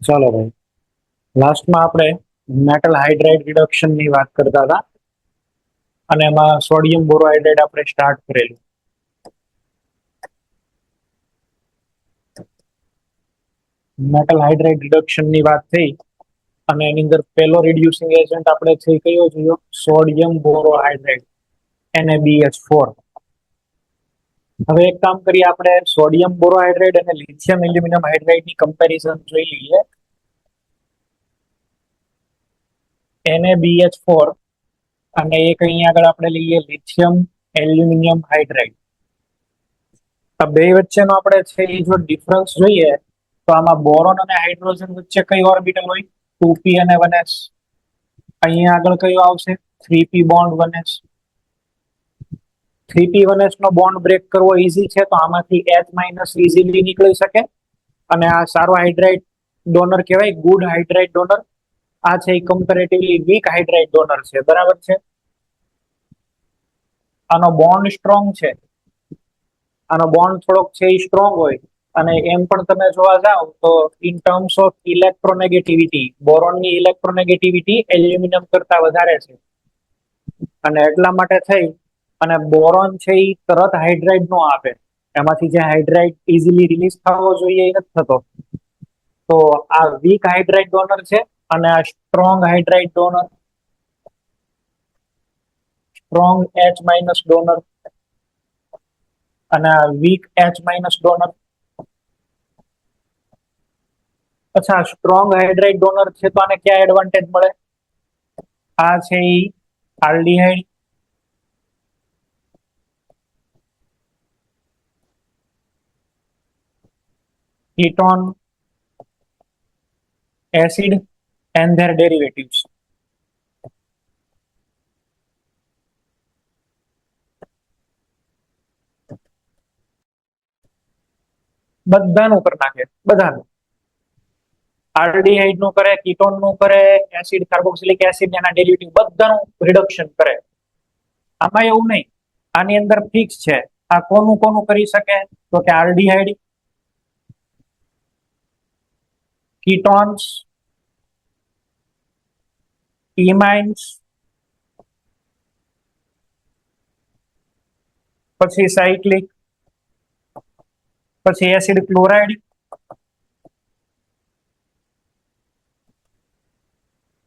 ચાલો ભાઈ, લાસ્ટમાં આપણે મેટલ હાઇડ્રાઇડ રિડક્શન ની વાત કરતા હતા અને એમાં સોડિયમ બોરોહાઇડ્રેટ આપણે સ્ટાર્ટ કરેલું. મેટલ હાઇડ્રાઇડ રિડક્શન ની વાત થઈ અને એની અંદર પહેલો રિડ્યુસિંગ એજન્ટ આપણે છે કયો જોયો? Sodium borohydrate NaBH4. હવે એક કામ કરીએ, આપણે સોડિયમ બોરોહાઇડ્રેટ અને લિથિયમ એલ્યુમિનિયમ હાઇડ્રાઇડ ની કમ્પેરિઝન જોઈ લઈએ. NaBH4 અને એક અહીંયા આગળ આપણે લઈએ લિથિયમ એલ્યુમિનિયમ હાઇડ્રાઇડ. આ બે વચ્ચેનો આપણે છે એ જો ડિફરન્સ જોઈએ તો આમાં બોરોન અને હાઇડ્રોજન વચ્ચે કઈ ઓર્બિટલ હોય? 2p અને 1s. અહીંયા આગળ કયો આવશે? 3p bond 1s. 3p 1s નો બોન્ડ બ્રેક કરવો ઈઝી છે, તો આમાંથી H- ઈઝીલી નીકળી શકે અને આ સારો હાઇડ્રાઇડ ડોનર કહેવાય, ગુડ હાઇડ્રાઇડ ડોનર. આ છે એ કમ્પેરેટિવલી વીક હાઇડ્રાઇડ ડોનર છે, બરાબર છે. આનો બોન્ડ સ્ટ્રોંગ છે, આનો બોન્ડ થોડોક છે એ સ્ટ્રોંગ હોય, અને એમ પણ તમે જોવા જાવ તો ઇન ટર્મ્સ ઓફ ઇલેક્ટ્રોનેગેટિવિટી બોરોનની ઇલેક્ટ્રોનેગેટિવિટી એલ્યુમિનિયમ કરતા વધારે છે, અને એટલા માટે થઈ અને બોરોન છે એ તરત હાઇડ્રાઇડ નો આપે, એમાંથી જે હાઇડ્રાઇડ ઇઝીલી રિલીઝ થવો જોઈએ એ નથી થતો. તો આ વીક હાઇડ્રાઇડ ડોનર છે અને આ strong hydride donor, strong H- donor અને આ વીક H- ડોનર. અચ્છા, સ્ટ્રોંગ હાઇડ્રાઇડ ડોનર છે તો આને ક્યાં એડવાન્ટેજ મળે? આ છે ઈ aldehyde, ketone, acid and their derivatives. બધાનું કરી નાખે, બધાનું. આલ્ડીહાઇડ નું કરે, કીટોન નું કરે, એસિડ કાર્બોક્સિલિક એસિડ એના ડેરિવેટિવ બધાનું રિડક્શન કરે. આમાં એવું નહીં, આની અંદર ફિક્સ છે. આ કોનું કોનું કરી શકે? તો કે આલ્ડીહાઇડ, કીટોન્સ, ઇમાઇન્સ, પછી સાયક્લિક, પછી એસિડ ક્લોરાઇડ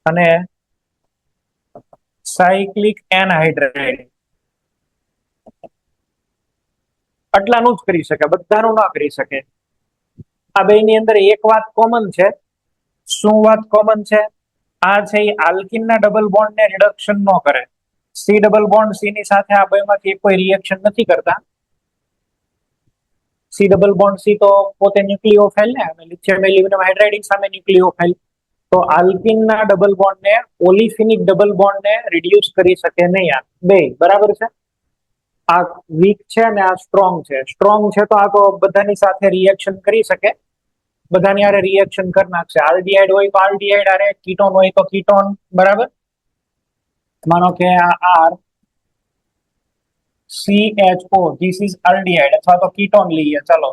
અને સાયક્લિક એનહાઇડ્રાઇડ. આટલાનું જ કરી શકે, બધાનું ના કરી શકે. આ બે ની અંદર એક વાત કોમન છે. શું વાત કોમન છે? આ છે એ આલ્કિનના ડબલ બોન્ડ ને રિડક્શન ન કરે. સી ડબલ બોન્ડ સી ની સાથે આ બેમાંથી કોઈ રિએક્શન નથી કરતા. સી ડબલ બોન્ડ સી તો પોતે ન્યુક્લિયોફાઇલ ને, અને લિથિયમ એલ્યુમિનિયમ હાઇડ્રાઇડ સામે ન્યુક્લિયોફાઇલ. તો આલ્કિનના ડબલ બોન્ડ ને ઓલિફિનિક ડબલ બોન્ડ ને રિડ્યુસ કરી શકે નહીં આ બે, બરાબર છે. આ વીક છે ને આ સ્ટ્રોંગ છે. સ્ટ્રોંગ છે તો આ તો બધાની સાથે રિએક્શન કરી શકે, બધાની આરે રિએક્શન કરી નાખશે. આલ્ડીહાઇડ હોય તો આલ્ડીહાઇડ આરે, કીટોન હોય તો કીટોન, બરાબર. માનો કે આ R CHO, this is aldehyde, અથવા તો કીટોન લઈએ, ચાલો.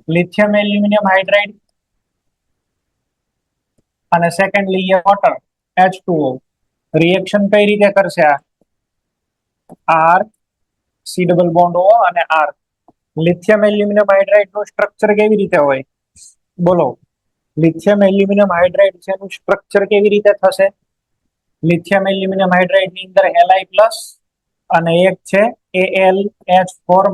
લિથિયમ એલ્યુમિનિયમ હાઇડ્રાઇડ અને સેકન્ડ લઈએ વોટર H2O. રિએક્શન કઈ રીતે કરશે? આ R, C double bond O અને આર. લિથિયમ એલ્યુમિનિયમ હાઇડ્રાઇડ નું સ્ટ્રક્ચર કેવી રીતે હોય? બોલો. લિથિયમ એલ્યુમિનિયમ હાઇડ્રાઇડ છે એનું સ્ટ્રક્ચર કેવી રીતે થશે? લિથિયમ એલ્યુમિનિયમ હાઇડ્રાઇડ ની અંદર Li+ અને એક છે AlH4-.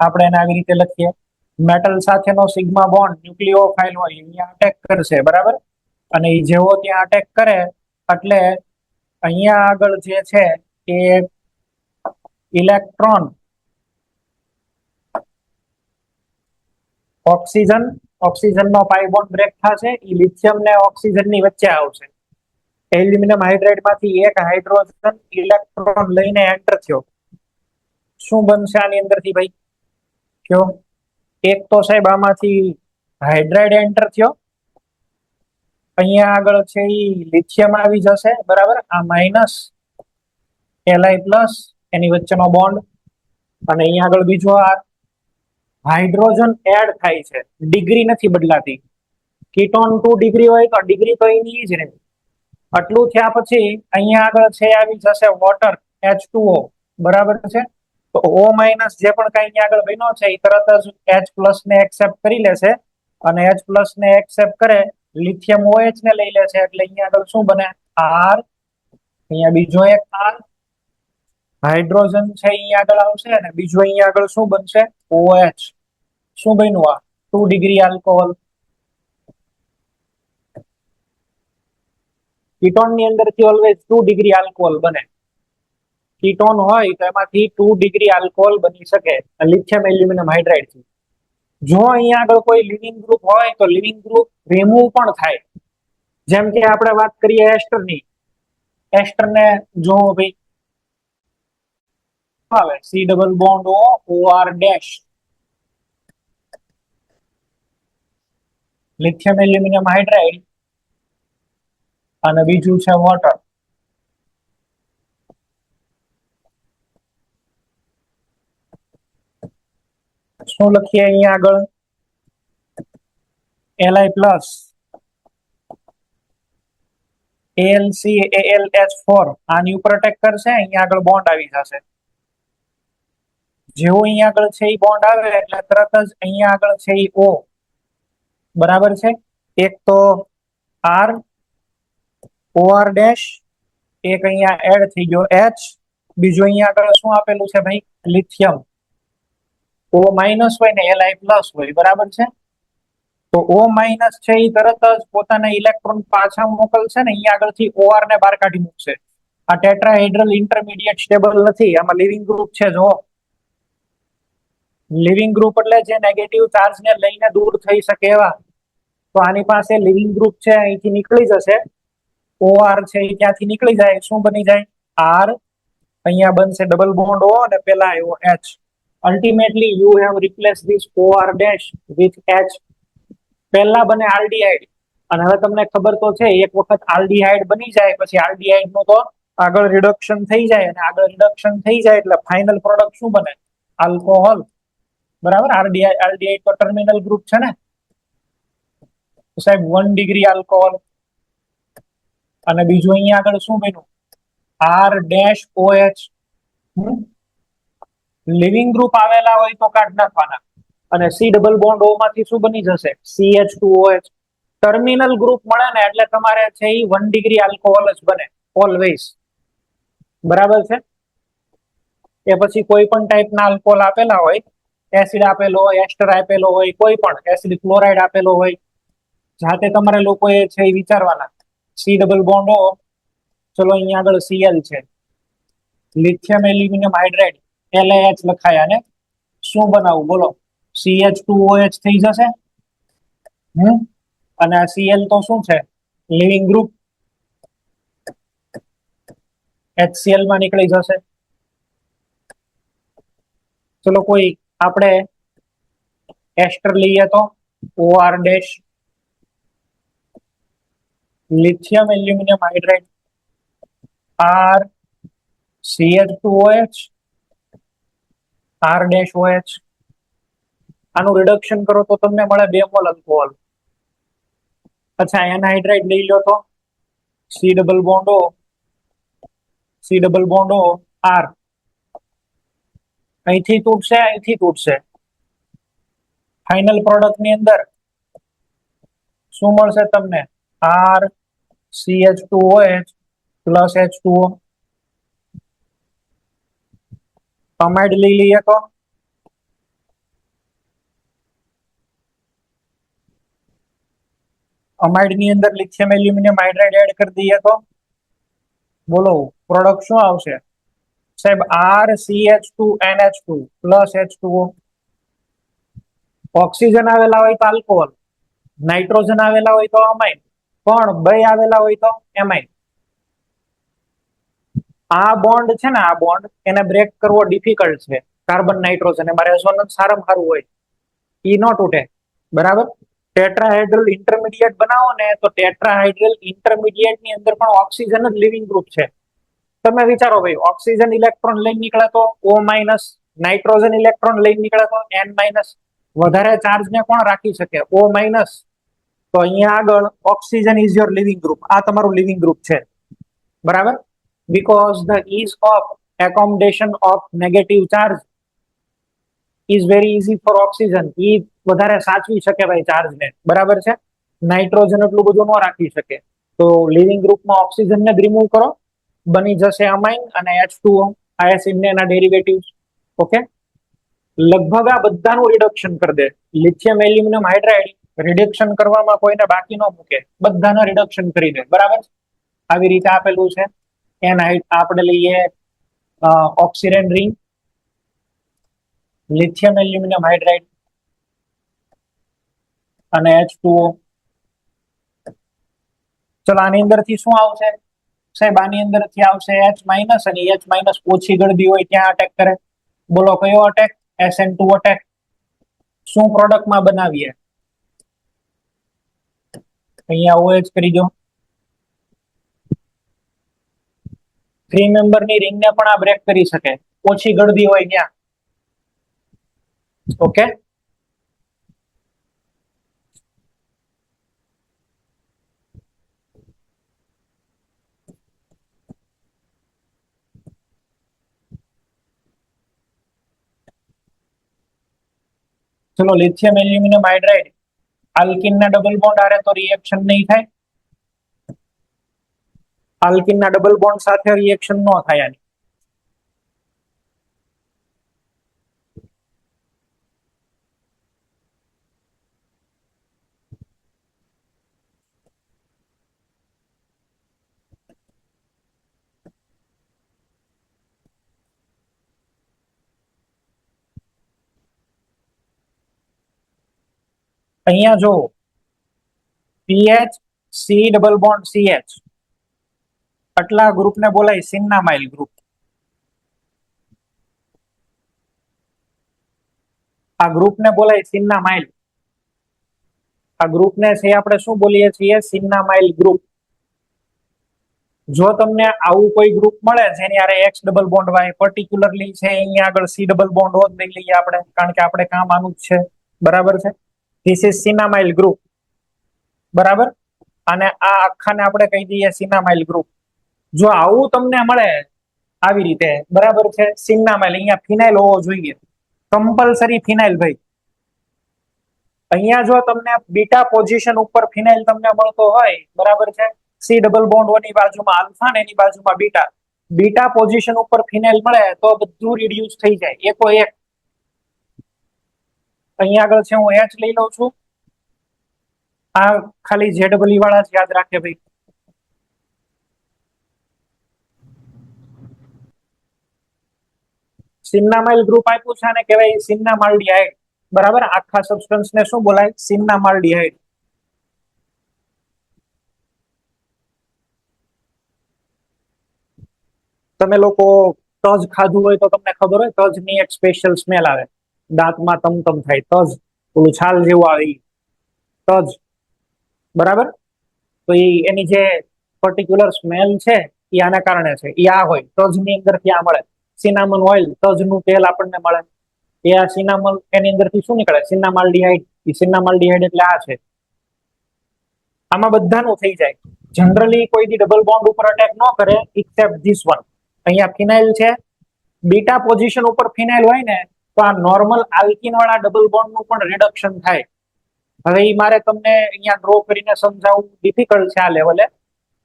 આપણે એને આવી રીતે લખીએ. મેટલ સાથેનો સિગ્મા બોન્ડ ન્યુક્લિયોફાઇલ હોય, અહીંયા અટેક કરશે, બરાબર. અને એ જેવો ત્યાં અટેક કરે એટલે અહીંયા આગળ જે છે એ ઇલેક્ટ્રોન ઓક્સિજન નો પાઈ બોન્ડ બ્રેક થશે, એ લિથિયમ ને ઓક્સિજન ની વચ્ચે આવશે. એલ્યુમિનિયમ હાઇડ્રાઇડ માંથી એક હાઇડ્રોજન ઇલેક્ટ્રોન લઈને એન્ટર થયો. શું બનશે આની અંદરથી ભાઈ? કયો? એક તો સાહેબ આમાંથી હાઇડ્રાઇડ એન્ટર થયો, અહીંયા આગળ છે એ લિથિયમ આવી જશે, બરાબર. આ માઇનસ, Li+, એની વચ્ચેનો બોન્ડ, અને અહીંયા આગળ બીજો આ હાઇડ્રોજન એડ થાય છે, ડિગ્રી નથી બદલાતી. કીટોન 2 ડિગ્રી હોય તો ડિગ્રી તો એની જ રહે. આટલું થયા પછી અહીંયા આગળ છે આવી જશે વોટર H2O, બરાબર છે. તો O માઇનસ જે પણ કઈ અહીંયા આગળ બન્યો છે એ તરત જ H પ્લસ ને એક્સેપ્ટ કરી લેશે અને H પ્લસ ને એક્સેપ્ટ કરે લિથિયમ OH ને લઈ લે છે એટલે અહીંયા આગળ શું બને R, અહીંયા બીજો એક R, હાઇડ્રોજન છે અહીંયા આગળ આવશે અને બીજો અહીંયા આગળ શું બનશે OH. શું બન્યું આ 2 ડિગ્રી આલ્કોહોલ. કીટોન ની અંદર થી ઓલવેઝ 2 ડિગ્રી આલ્કોહોલ બને. કીટોન હોય તો એમાંથી 2 ડિગ્રી આલ્કોહોલ બની શકે લિથિયમ એલ્યુમિનિયમ હાઇડ્રાઇડ થી. જો અહીંયા આગળ કોઈ લિવિંગ ગ્રુપ હોય તો લિવિંગ ગ્રુપ રિમૂવ પણ થાય. જેમ કે આપણે વાત કરીએ એસ્ટર ની, એસ્ટર ને જો ભાઈ આવે C double bond O OR dash, lithium aluminium hydride અને બીજું છે વોટર. શું લખીએ અહીંયા આગળ Li પ્લસ AlCAlH4 આની ઉપર અટેક કરશે, અહીંયા આગળ બોન્ડ આવી જશે. જેવો અહીંયા આગળ છે એ બોન્ડ આવે એટલે તરત જ અહીંયા આગળ છે એ O, બરાબર છે. એક તો R OR ડેશ, એક અહીંયા એડ થઈ ગયો H, બીજો અહીંયા આગળ શું આપેલું છે ભાઈ લિથિયમ. O માઇનસ હોય ને Li પ્લસ હોય, બરાબર છે. તો O માઇનસ છે એ તરત જ પોતાના ઇલેક્ટ્રોન પાછા મોકલશે ને અહીંયા આગળથી OR ને બહાર કાઢી મૂકશે. આ ટેટ્રાહેડ્રલ ઇન્ટરમીડિયેટ સ્ટેબલ નથી, આમાં લિવિંગ ગ્રુપ છે. જો લિવિંગ ગ્રુપ એટલે જે નેગેટિવ ચાર્જ ને લઈને દૂર થઈ શકે એવા, તો આની પાસે લિવિંગ ગ્રુપ છે અહીંથી નીકળી જશે. OR છે એ ત્યાંથી નીકળી જાય, શું બની જાય R, અહીંયા બનશે ડબલ બોન્ડ O અને પેલા આવ્યો H. Ultimately you have replace this OR dash with H. પહેલા બને આલ્ડીહાઇડ અને હવે તમને ખબર તો છે એક વખત આલ્ડીહાઇડ બની જાય પછી આલ્ડીહાઇડ નું તો આગળ રિડક્શન થઈ જાય અને આગળ રિડક્શન થઈ જાય એટલે ફાઇનલ પ્રોડક્ટ શું બને આલ્કોહોલ, બરાબર. આલ્ડીહાઇડ તો ટર્મિનલ ગ્રુપ છે ને સાહેબ 1 ડિગ્રી આલ્કોહોલ અને બીજું અહીંયા આગળ શું બન્યું R dash OH. Living group આવેલા હોય તો કાઢ નાખવાના અને C ડબલ બોન્ડ O માંથી શું બની જશે CH2OH. ટર્મિનલ ગ્રુપ મળે ને એટલે તમારે છે એ 1 ડિગ્રી આલ્કોહોલ જ બને ઓલવેઝ, બરાબર છે. એ પછી કોઈ પણ ટાઈપના આલ્કોહોલ આપેલા હોય, એસિડ આપેલો હોય, એસ્ટર આપેલો હોય, કોઈ પણ એસિડ ક્લોરાઇડ આપેલો હોય, જાતે તમારે લોકોએ છે એ વિચારવાના. C ડબલ બોન્ડ O, ચલો અહીંયા આગળ Cl છે, લિથિયમ એલ્યુમિનિયમ હાઇડ્રાઇડ LaH લખાયા ને શું બનાવું બોલો CH2OH થઈ જશે. અને આ Cl તો શું છે લિવિંગ ગ્રુપ, HCl માં નીકળી જશે. ચલો કોઈ આપણે એસ્ટર લઈએ તો OR dash, lithium aluminium hydride R CH2OH R dash OH. આનું રિડક્શન કરો તો તમને મળે 2 મોલ આલ્કોહોલ. અચ્છા એનહાઇડ્રાઇડ લઈ લો તો C double bond O R, અહીંથી તૂટશે અહીંથી તૂટશે. ફાઇનલ પ્રોડક્ટ ની અંદર શું મળશે તમને R CH2OH પ્લસ H2O. અમાઇડ લઈ લઈએ તો અમાઇડ ની અંદર લિથિયમ એલ્યુમિનિયમ હાઇડ્રાઇડ એડ કરી દઈએ તો બોલો પ્રોડક્ટ શું આવશે સાહેબ RCH2NH2 પ્લસ H2O. ઓક્સિજન આવેલા હોય તો આલ્કોહોલ, નાઇટ્રોજન આવેલા હોય તો અમાઇડ, પણ બે આવેલા હોય તો એમાઇડ. આ બોન્ડ છે ને, આ બોન્ડ એને બ્રેક કરવો ડિફિકલ્ટ છે. કાર્બન નાઇટ્રોજન એમાં રેઝોનન્સ સારામાં સારું હોય, ઈ નો તૂટે, બરાબર. ટેટ્રાહેડ્રલ ઇન્ટરમીડિયેટ બનાવો ને તો ટેટ્રાહેડ્રલ ઇન્ટરમીડિયેટ ની અંદર પણ ઓક્સિજન જ લિવિંગ ગ્રુપ છે. તમે વિચારો ભાઈ ઓક્સિજન ઇલેક્ટ્રોન લઈને નીકળે તો O માઇનસ, નાઇટ્રોજન ઇલેક્ટ્રોન લઈને નીકળે તો N માઇનસ. વધારે ચાર્જ ને કોણ રાખી શકે O માઇનસ. તો અહીંયા આગળ oxygen is your leaving group, આ તમારું લિવિંગ ગ્રુપ છે, બરાબર. Because the ease of accommodation of negative charge is very easy for oxygen, એ વધારે સાચવી શકે ભાઈ ચાર્જને, બરાબર છે. નાઇટ્રોજન એટલું બધું ન રાખી શકે, તો લિવિંગ ગ્રુપમાં ઓક્સિજનને રિમૂવ કરો, બની જશે અમાઇન અને H2O, આ એસિડને એના ડેરિવેટિવ્સ. ઓકે, લગભગ આ બધાનું રિડક્શન કરી દે. લિથિયમ એલ્યુમિનિયમ હાઇડ્રાઇડ રિડક્શન કરવામાં કોઈને બાકી ન મૂકે, બધાને રિડક્શન કરી દે, બરાબર. આવી રીતે આપેલું છે. આપણે લઈએ ઓક્સિડેન રિંગ, લિથિયમ એલ્યુમિનિયમ હાઇડ્રાઇડ અને H2O. ચલો આની અંદરથી શું આવશે સાહેબ? આની અંદરથી આવશે H માઇનસ, અને H માઇનસ ઓછી ગળદી હોય ત્યાં અટેક કરે. બોલો કયો અટેક? SN2 attack. શું પ્રોડક્ટમાં બનાવીએ? અહીંયા OH કરી દો. 3 મેમ્બરની રિંગને પણ આ બ્રેક કરી શકે, ઓછી ગળદી હોય ત્યાં. ઓકે, ચલો લિથિયમ એલ્યુમિનિયમ હાઇડ્રાઇડ આલ્કિનના ડબલ બોન્ડ આરે તો રિએક્શન નહીં થાય. આલ્કિનના ડબલ બોન્ડ સાથે રિએક્શન ન થાય આની. અહીંયા જો PH C double bond CH, આટલા ગ્રુપને બોલાય સિન્નામાઇલ ગ્રુપ. આ ગ્રુપને બોલાય સિન્નામાઇલ. આ ગ્રુપને છે આપણે શું બોલીએ છીએ? Cinnamyl group. જો તમને આવું કોઈ ગ્રુપ મળે જેની આરે X double bond Y, particularly છે અહીંયા આગળ C ડબલ બોન્ડ હોત લઈ લઈએ આપણે, કારણ કે આપણે કામ આનું જ છે, બરાબર છે. ધીસ ઇઝ સિન્નામાઇલ ગ્રુપ, બરાબર. અને આ આખાને આપણે કહી દઈએ સિન્નામાઇલ ગ્રુપ. જો આવું તમને મળે આવી રીતે, બરાબર છે, સિન્નામાઇલ, અહીંયા ફિનાઇલ હોવો જોઈએ, કમ્પલસરી ફિનાઇલ ભાઈ. અહીંયા જો તમને બીટા પોઝિશન ઉપર ફિનાઇલ તમને મળતો હોય, બરાબર છે, C ડબલ બોન્ડ ની બાજુમાં આલ્ફા ને એની બાજુમાં બીટા, બીટા પોઝિશન ઉપર ફિનાઇલ મળે તો બધું રિડ્યુસ થઈ જાય એકો એક. અહીંયા આગળ છે હું H લઈ લઉં છું, આ ખાલી ZE વાળા જ યાદ રાખે ભાઈ. સિન્નામાઇલ ગ્રુપ આપ્યું છે, આને કહેવાય સિન્નામાલ્ડિહાઇડ, બરાબર. આખા સબસ્ટન્સ ને શું બોલાય? સિન્નામાલ્ડિહાઇડ. તમે લોકો તજ ખાધું હોય તો તમને ખબર હોય, તજની એક સ્પેશિયલ સ્મેલ આવે, દાંતમાં તમતમ થાય. તજ ઓલું છાલ જેવું આવે, તજ, બરાબર. તો એની જે પર્ટિક્યુલર સ્મેલ છે એ આના કારણે છે, એ આ હોય તજની અંદર થી આ મળે. સિનામન ઓઇલ, તજનું તેલ આપણને મળે, એ આ સિનામન, એની અંદરથી શું નીકળે? સિન્નામાલ્ડિહાઇડ. એ સિન્નામાલ્ડિહાઇડ એટલે આ છે. આમાં બધાનું થઈ જાય. જનરલી કોઈ દી ડબલ બોન્ડ ઉપર અટેક ન કરે એક્સેપ્ટ ધીસ વન. અહીંયા ફિનાઇલ છે, બીટા પોઝિશન ઉપર ફિનાઇલ હોય ને તો આ નોર્મલ આલ્કિન વાળા ડબલ બોન્ડ નું પણ રિડક્શન થાય. હવે એ મારે તમને અહીંયા ડ્રો કરીને સમજાવવું ડિફિકલ્ટ છે આ લેવલે,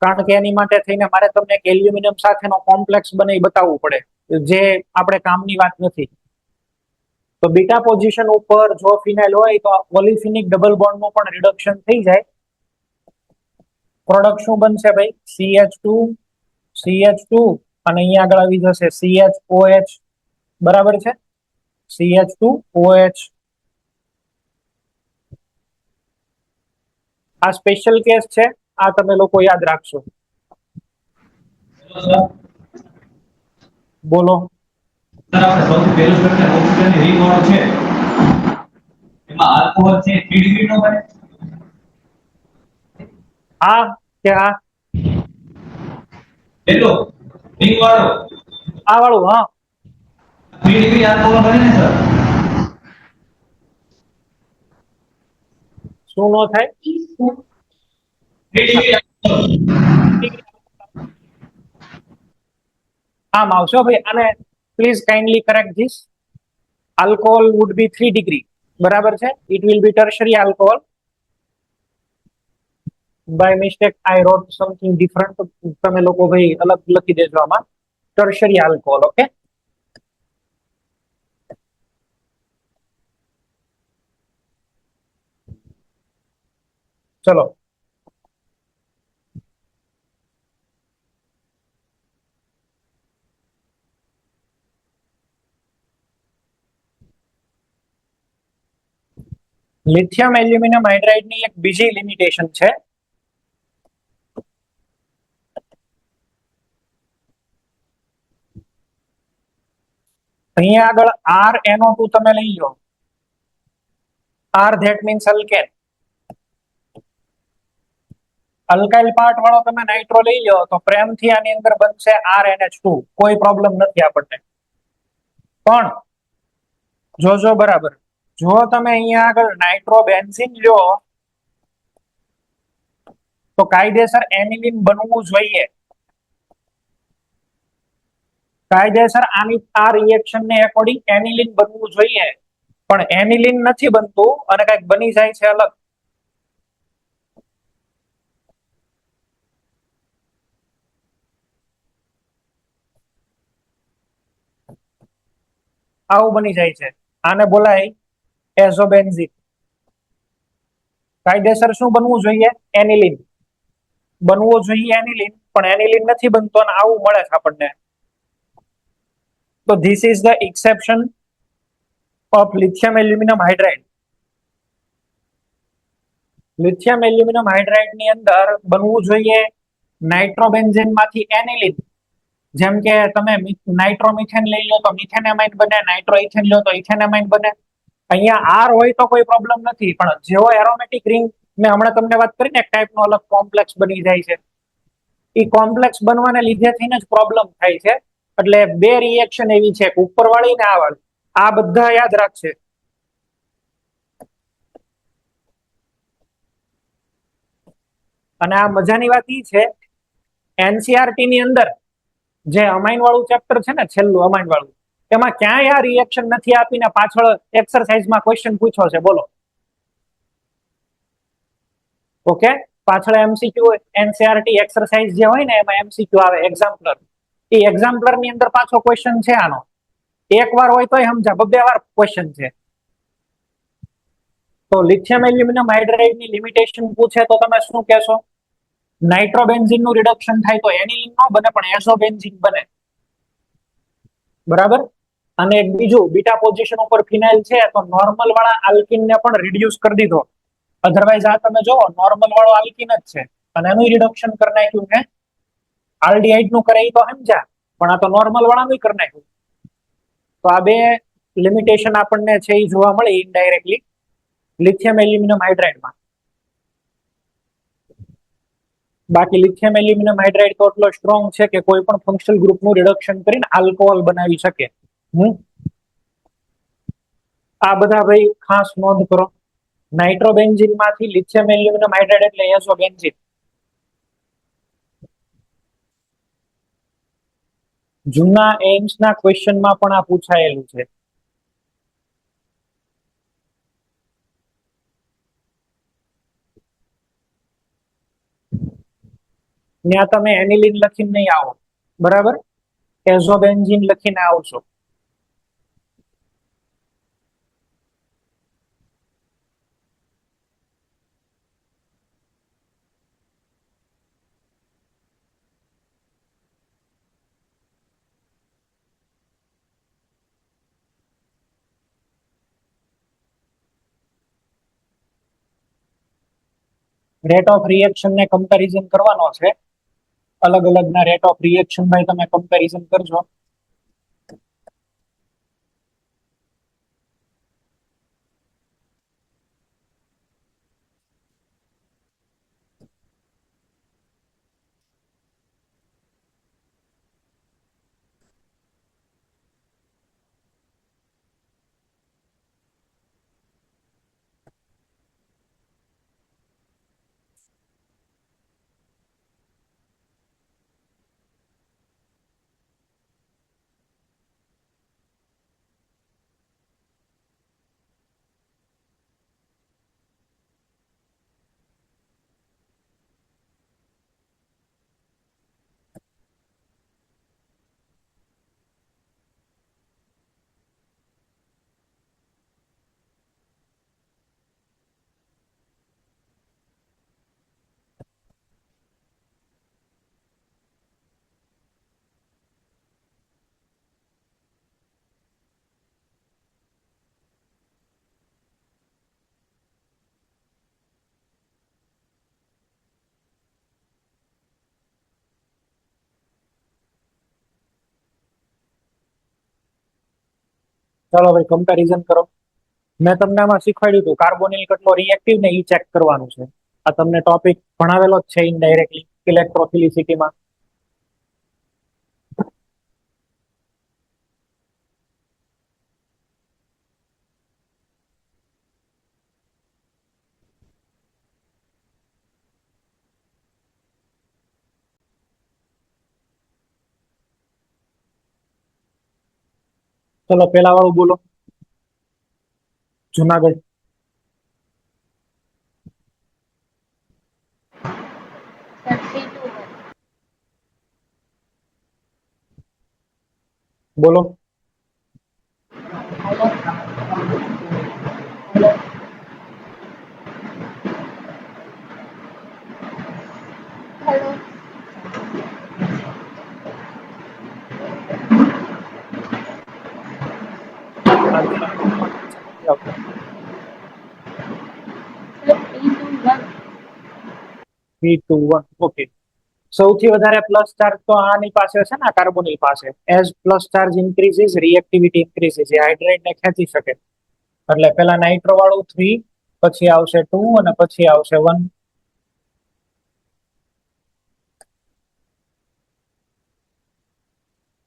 કારણ કે એની માટે થઈને મારે તમને એક એલ્યુમિનિયમ સાથેનો કોમ્પ્લેક્સ બનાવી બતાવવું પડે, જે આપણે કામની વાત નથી. તો બીટા પોઝિશન ઉપર જો ફિનાઇલ હોય તો ઓલિફિનિક ડબલ બોન્ડ નું પણ રિડક્શન થઈ જાય. પ્રોડક્ટ શું બનશે ભાઈ? CH2 અને અહીંયા આગળ આવી જશે CHOH, બરાબર છે. CH2OH. આ સ્પેશિયલ કેસ છે, આ તમે લોકો યાદ રાખશો. બોલો. સૌથી પહેલું સ્ટ્રક્ચર ઓક્સિજનની રિંગ વાળું છે, એમાં આલ્કોહોલ છે 3 ડિગ્રી નો બને. આ કે આ પેલો રિંગ વાળો, આ વાળું, હા 3 ડિગ્રી આલ્કોહોલ બને ને સર? શું નો થાય? 3 ડિગ્રી. આમ આવશે હો ભાઈ. અને please kindly correct this. Alcohol would be 3 degree. બરાબર છે. It will be tertiary alcohol. By mistake I wrote something different. તમે લોકો ભાઈ અલગ લખી દેજો આમાં. Tertiary alcohol. ઓકે, ચલો. લિથિયમ એલ્યુમિનિયમ હાઇડ્રાઇડ ની એક બીજી લિમિટેશન છે. અહીંયા આગળ RNO2 તમે લઈ લો. R that means alkane. Alkyl part વાળો તમે નાઇટ્રો લઈ લો તો પ્રેમથી આની અંદર બનશે RNH2. કોઈ પ્રોબ્લેમ નથી આપણને. પણ જોજો બરાબર, જો તમે અહીંયા આગળ નાઇટ્રોબેન્ઝીન લો તો કાયદેસર એનિલિન બનવું જોઈએ. કાયદેસર આની આ રિએક્શન ને એકોર્ડિંગ એનિલિન બનવું જોઈએ. પણ એનિલિન નથી બનતું અને કઈક બની જાય છે અલગ. આવું બની જાય છે. આને બોલાય એઝોબેન્ઝીન. કાયદેસર શું બનવું જોઈએ? એનિલિન બનવું જોઈએ. એનિલિન પણ એનિલિન નથી બનતો અને આવું મળે છે આપણને. તો this is the exception of lithium aluminium hydride. Lithium aluminium hydride ની અંદર બનવું જોઈએ નાઇટ્રોબેન્ઝીન માંથી એનિલિન. જેમ કે તમે નાઇટ્રોમિથેન લઈ લો તો મિથેનેમાઇન બને, નાઇટ્રો ઇથેન લો તો ઇથેનેમાઇન બને. અહીંયા આર હોય તો કોઈ પ્રોબ્લેમ નથી, પણ જેવો એરોમેટિક રિંગ મેં હમણાં તમને વાત કરી ને એક ટાઈપનો અલગ કોમ્પ્લેક્સ બની જાય છે. એ કોમ્પ્લેક્સ બનવાને લીધે થઈને જ પ્રોબ્લેમ થાય છે. એટલે બે રિએક્શન એવી છે, ઉપરવાળી ને આ વાળી. આ બધા યાદ રાખશે. અને આ મજાની વાત ઈ છે, એનસીઆરટી ની અંદર જે અમાઇન વાળું ચેપ્ટર છે ને, છેલ્લું અમાઇન વાળું, એમાં ક્યાંય આ રિએક્શન નથી આપીને પાછળ એક્સરસાઇઝમાં ક્વેશ્ચન પૂછ્યો છે. બોલો. ઓકે, પાછળ એમસીક્યુ એનસીઆરટી એક્સરસાઇઝ જે હોય ને એમાં એમસીક્યુ આવે એક્ઝામ્પલર. એ એક્ઝામ્પલર ની અંદર પાછો ક્વેશ્ચન છે આનો. એક વાર હોય તોય સમજા, બે વાર ક્વેશ્ચન છે. તો લિથિયમ એલ્યુમિનિયમ હાઇડ્રાઇડ ની લિમિટેશન પૂછે તો તમે શું કહેશો? નાઇટ્રોબેન્ઝીન નું રિડક્શન થાય તો એનિલિન નો બને પણ એઝોબેન્ઝીન બને. બરાબર. અને એક બીજું, બીટા પોઝિશન ઉપર ફિનાઇલ છે તો નોર્મલ વાળા આલ્કિન ને પણ રિડ્યુસ કરી દીધો. અધરવાઇઝ આ તમે જોવો નોર્મલ વાળો આલ્કિન જ છે અને એનું રિડક્શન કરી નાખ્યું ને આલ્ડીહાઇડ નું કરે એ તો સમજા, પણ આ તો નોર્મલ વાળાનું કરી નાખ્યું. તો આ બે લિમિટેશન આપણને છે એ જોવા મળે ઇનડાયરેક્ટલી લિથિયમ એલ્યુમિનિયમ હાઇડ્રાઇડમાં. બાકી લિથિયમ એલ્યુમિનિયમ હાઇડ્રાઇડ તો એટલો સ્ટ્રોંગ છે કે કોઈ પણ ફંક્શનલ ગ્રુપનું રિડક્શન કરીને આલ્કોહોલ બનાવી શકે. આ બધા ભાઈ ખાસ નોંધ કરો. નાઇટ્રોબેન્ઝીન માંથી લિથિયમ એલ્યુમિનિયમ હાઇડ્રાઇડ એટલે એઝોબેન્ઝીન. જૂના એમ્સ ના ક્વેશ્ચનમાં પણ આ પૂછાયેલું છે. ત્યાં તમે એનિલિન લખીને નહીં આવો, બરાબર, એઝોબેન્ઝીન લખીને આવશો. રેટ ઓફ રિએક્શન ને કમ્પેરિઝન કરવાનો છે. અલગ અલગ ના રેટ ઓફ રિએક્શન ભાઈ તમે કમ્પેરિઝન કરજો. ચાલો ભાઈ કમ્પેરિઝન કરો. મેં તમને આમાં શીખવાડ્યું હતું કાર્બોનિલ કેટલો રિએક્ટિવ ને ઈ ચેક કરવાનું છે. આ તમને ટોપિક ભણાવેલો જ છે ઇનડાયરેક્ટલી ઇલેક્ટ્રોફિલિસિટીમાં. ચલો પેલા વાળું બોલો, જુનાગઢ. બોલો. V21 okay. સૌથી વધારે પ્લસ ચાર્જ તો આની પાસે છે ને કાર્બોનિલ પાસે. As plus charge increases reactivity increases. એ હાઇડ્રેટ ને ખેંચી શકે. એટલે પેલા નાઇટ્રો વાળું 3, પછી આવશે 2 અને પછી આવશે 1.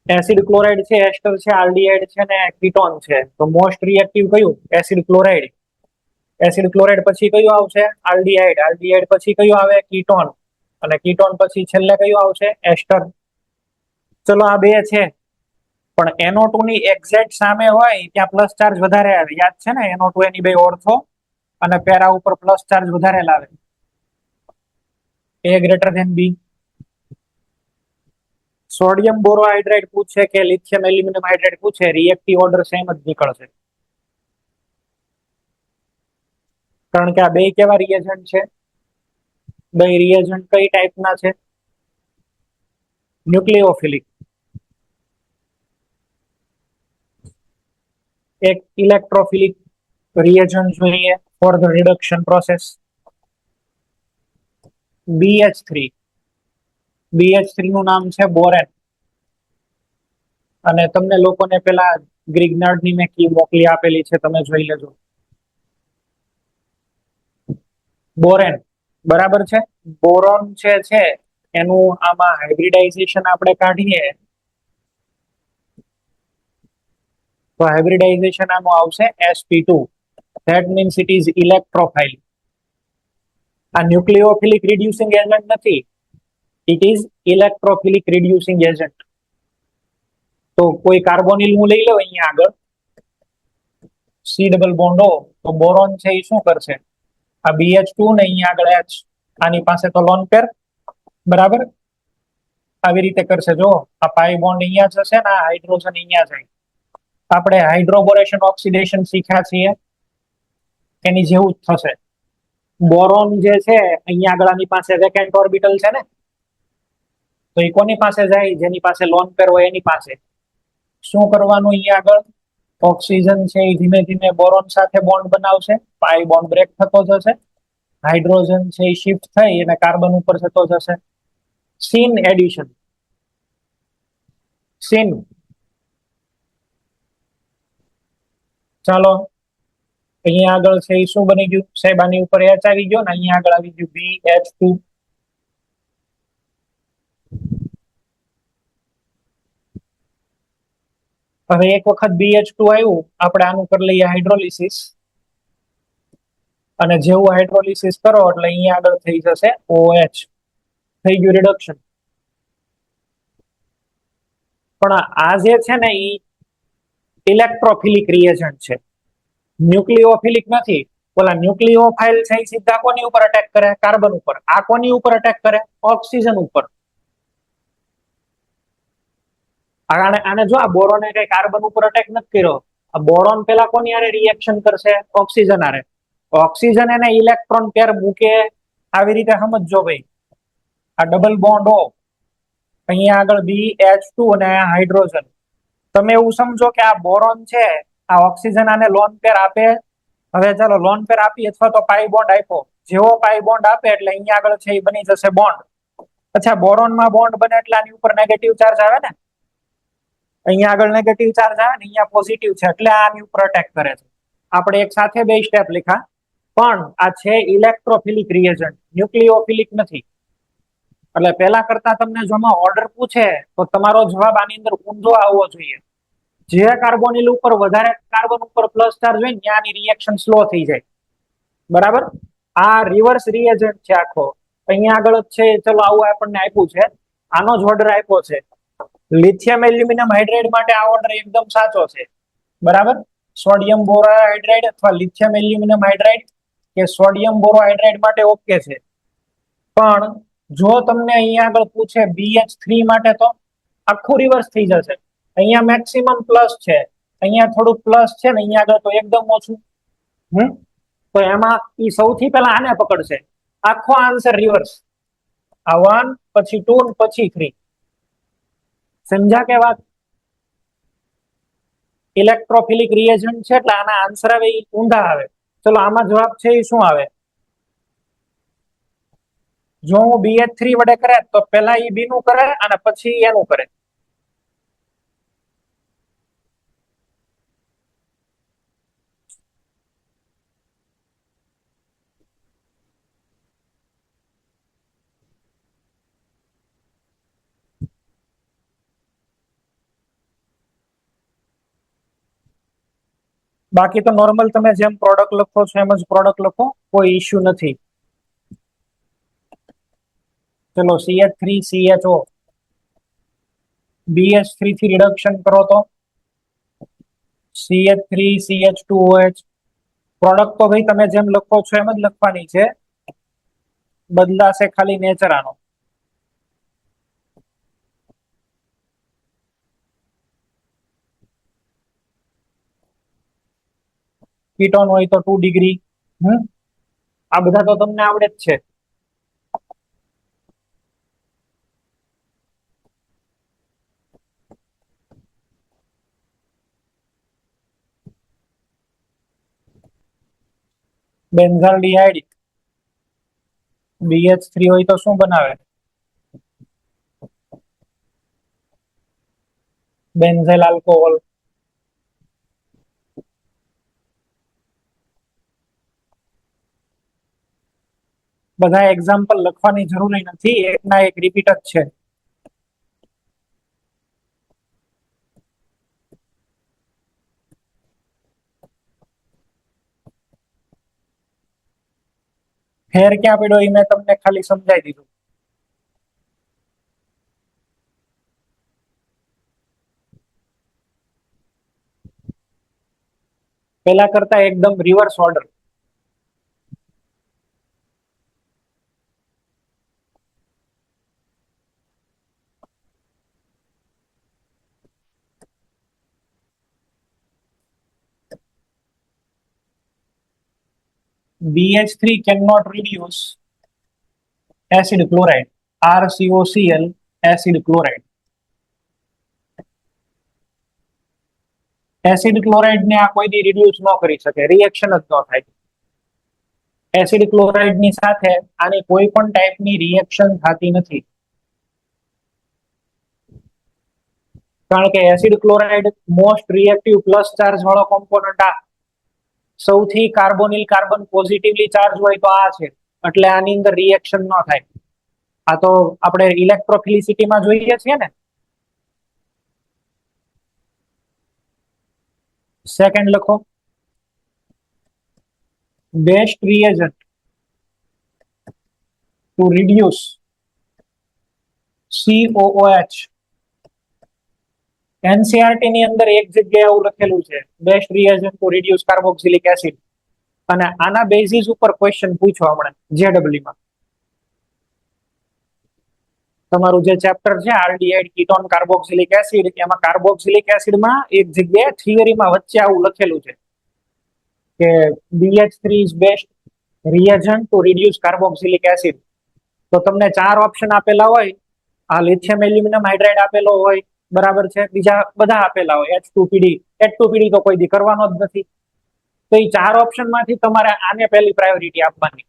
એસિડ ક્લોરાઇડ છે, એસ્ટર છે, આલ્ડીહાઇડ છે ને કીટોન છે. તો મોસ્ટ રિએક્ટિવ કયું? Acid chloride. એસિડ ક્લોરાઇડ પછી કયું આવશે? આલ્ડીહાઇડ. આલ્ડીહાઇડ પછી કયું આવે? કીટોન. અને કીટોન પછી છેલ્લે કયું આવશે? એસ્ટર. ચલો આ બે છે, પણ NO2 ની એક્ઝેક્ટ સામે હોય ત્યાં પ્લસ ચાર્જ વધારે આવે. યાદ છે ને? NO2 એની બે ઓર્થો અને પેરા ઉપર પ્લસ ચાર્જ વધારે લાવે. A greater than B. Sodium borohydrate પૂછે કે લિથિયમ એલ્યુમિનિયમ હાઇડ્રેટ પૂછે, રિએક્ટિવ ઓર્ડર સેમ જ નીકળશે. કારણ કે આ બે કેવા રિએજન્ટ છે? બે રિએજન્ટ કઈ ટાઈપના છે? ન્યુક્લિયોફિલિક. એક ઇલેક્ટ્રોફિલિક રિએજન્ટ જોઈએ for the reduction process. BH3. BH3 નું નામ છે બોરેન. અને તમને લોકોને પેલા ગ્રિગ્નાર્ડની મેં કી મોકલી આપેલી છે, તમે જોઈ લેજો. બોરેન બરાબર છે. બોરોન છે એનું આમાં હાઇબ્રિડાઇઝેશન આપણે કાઢીએ તો હાઇબ્રિડાઇઝેશન આનું આવશે sp2. That means it is electrophile. આ ન્યુક્લિયોફિલિક રિડ્યુસિંગ એજન્ટ નથી, it is electrophilic reducing agent. તો કોઈ કાર્બોનિલ હું લઈ લઉં અહીંયા આગળ, C ડબલ બોન્ડ O, તો બોરોન છે એ શું કરશે? આ BH2 ને અહીંયા આગળ H, આની પાસે તો લોન પેર બરાબર આવી રીતે કરશે. જો આ પાઈ બોન્ડ અહીંયા જશે ને આ હાઇડ્રોજન અહીંયા જાય. આપણે હાઇડ્રોબોરેશન ઓક્સિડેશન શીખ્યા છીએ એની જેવું જ થશે. બોરોન જે છે અહીંયા આગળ આની પાસે વેકેન્ટ ઓર્બિટલ છે ને, તો એ કોની પાસે જાય? જેની પાસે લોન પેર હોય એની પાસે. શું કરવાનું? અહીંયા આગળ ઓક્સિજન છે એ ધીમે ધીમે બોરોન સાથે બોન્ડ બનાવશે, પાઈ બોન્ડ બ્રેક થતો જશે, હાઇડ્રોજન છે એ શિફ્ટ થઈ અને કાર્બન ઉપર જતો જશે. Scene addition. સીન. ચાલો અહીંયા આગળ છે એ શું બની ગયું સાહેબ? આની ઉપર H આવી ગયો ને અહીંયા આગળ આવી ગયું BH2. હવે એક વખત BH2 આવ્યું, આપણે આનું કરી લઈએ હાઇડ્રોલિસિસ. અને જેવું હાઇડ્રોલિસિસ કરો એટલે અહીંયા આગળ થઈ જશે OH. થઈ ગયું રિડક્શન. પણ આ જે છે ને એ ઇલેક્ટ્રોફિલિક રિએજન્ટ છે, ન્યુક્લિયોફિલિક નથી. ઓલા ન્યુક્લિયોફાઇલ છે એ સીધા કોની ઉપર અટેક કરે? કાર્બન ઉપર. આ કોની ઉપર અટેક કરે? ઓક્સિજન ઉપર. આને જો આ બોરોને કઈ કાર્બન ઉપર અટેક નથી કર્યો. આ બોરોન પેલા કોની હારે રિએક્શન કરશે? ઓક્સિજન હારે. ઓક્સિજન એને ઇલેક્ટ્રોન પેર મૂકે આવી રીતે સમજજો ભાઈ. આ ડબલ બોન્ડ O, અહીંયા આગળ BH2 અને હાઇડ્રોજન. તમે એવું સમજો કે આ બોરોન છે, આ ઓક્સિજન આને લોન પેર આપે. હવે ચાલો લોન પેર આપી અથવા તો પાઈ બોન્ડ આપ્યો. જેવો પાઈ બોન્ડ આપે એટલે અહીંયા આગળ છે એ બની જશે બોન્ડ. અચ્છા, બોરોન માં બોન્ડ બને એટલે આની ઉપર નેગેટિવ ચાર્જ આવે ને, અહીંયા આગળ નેગેટિવ ચાર્જ આવે ને અહીંયા પોઝિટિવ છે એટલે આની ઉપર અટેક કરે છે. આપણે એક સાથે બે સ્ટેપ લખ્યા, પણ આ છે ઇલેક્ટ્રોફિલિક રિએજન્ટ, ન્યુક્લિયોફિલિક નથી. એટલે પહેલા કરતા તમને જો ઓર્ડર પૂછે તો તમારો જવાબ આની અંદર ઊંધો આવવો જોઈએ. જે કાર્બોનિલ ઉપર વધારે કાર્બન ઉપર પ્લસ ચાર્જ હોય ત્યાંની રિએક્શન સ્લો થઈ જાય. બરાબર, આ રિવર્સ રિએજન્ટ છે આખો. અહીંયા આગળ જ છે, ચલો આવું આપણને આપ્યું છે, આનો જ ઓર્ડર આપ્યો છે. લિથિયમ એલ્યુમિનિયમ હાઇડ્રાઇડ માટે આ ઓર્ડર એકદમ સાચો છે. બરાબર, સોડિયમ બોરોહાઇડ્રાઇડ અથવા લિથિયમ એલ્યુમિનિયમ હાઇડ્રાઇડ કે સોડિયમ બોરોહાઇડ્રાઇડ માટે ઓકે છે. પણ જો તમને અહીંયા આગળ પૂછે BH3 માટે તો આખું રિવર્સ થઈ જશે. અહીંયા મેક્સિમમ પ્લસ છે, અહીંયા થોડું પ્લસ છે ને અહીંયા આગળ તો એકદમ ઓછું. તો એમાં ઈ સૌથી પહેલા આને પકડશે. આખો આન્સર રિવર્સ. આ 1 પછી 2 પછી 3. સમજા કે વાત? ઇલેક્ટ્રોફિલિક રિએજન્ટ છે એટલે આના આન્સર આવે એ ઊંધા આવે. ચલો આમાં જવાબ છે એ શું આવે? જો હું BH3 વડે કરે તો પહેલા એ બી નું કરે અને પછી એનું કરે. બાકી તો નોર્મલ તમે જેમ પ્રોડક્ટ લખો છો એમ જ પ્રોડક્ટ લખો, કોઈ ઇશ્યુ નથી. ચલો CH3CHO BH3 થી રિડક્શન કરો તો CH3CH2OH. પ્રોડક્ટ તો ભાઈ તમે જેમ લખો છો એમ જ લખવાની છે, બદલાશે ખાલી નેચર આનો. કીટોન હોય તો 2 ડિગ્રી. આ બધા તો તમને આવડે જ છે. બેન્ઝાલ્ડિહાઇડ BH3 હોય તો શું બનાવે? બેન્ઝેલ આલ્કોહોલ. બધા એક્ઝામ્પલ લખવાની જરૂર નથી, એકના એક રિપીટ જ છે. ફેર ક્યાં પડ્યો એ મેં તમને ખાલી સમજાવી દીધું. પેલા કરતા એકદમ reverse order. BH3 cannot reduce acid chloride, RCOCl acid chloride. Acid chloride ને આ કોઈ દી રિડ્યુસ ન કરી શકે, રિએક્શન જ ન થાય. એસિડ ક્લોરાઇડ ની સાથે આની કોઈ પણ ટાઈપની રિએક્શન થતી નથી, કારણ કે acid chloride most reactive plus charge વાળો કોમ્પોનન્ટ આ. સૌથી કાર્બોનિલ કાર્બન પોઝિટિવલી ચાર્જ હોય તો આ છે, એટલે આની અંદર રિએક્શન ન થાય. આ તો આપણે ઇલેક્ટ્રોફિલિસિટીમાં જોઈએ છીએ ને. સેકન્ડ લખો, best reagent to reduce COOH. NCERT ની અંદર એક જગ્યાએ એવું લખેલું છે, best reagent to reduce carboxylic acid, અને આના બેઝિસ ઉપર ક્વેશ્ચન પૂછો હમણાં JEE માં. તમારું જે ચેપ્ટર છે આલ્ડિહાઇડ કીટોન કાર્બોક્સિલિક એસિડ, એમાં કાર્બોક્સિલિક એસિડમાં એક જગ્યાએ થિયરીમાં વચ્ચે આવું લખેલું છે કે BH3 is best reagent to reduce carboxylic acid. તો તમને 4 ઓપ્શન આપેલા હોય, આ લિથિયમ એલ્યુમિનિયમ હાઇડ્રાઇડ આપેલો હોય, બરાબર છે, બીજા બધા આપેલા હોય, H2PD. H2PD તો કોઈ દી કરવાનો જ નથી. તો એ 4 ઓપ્શન માંથી તમારે આને પહેલી પ્રાયોરિટી આપવાની.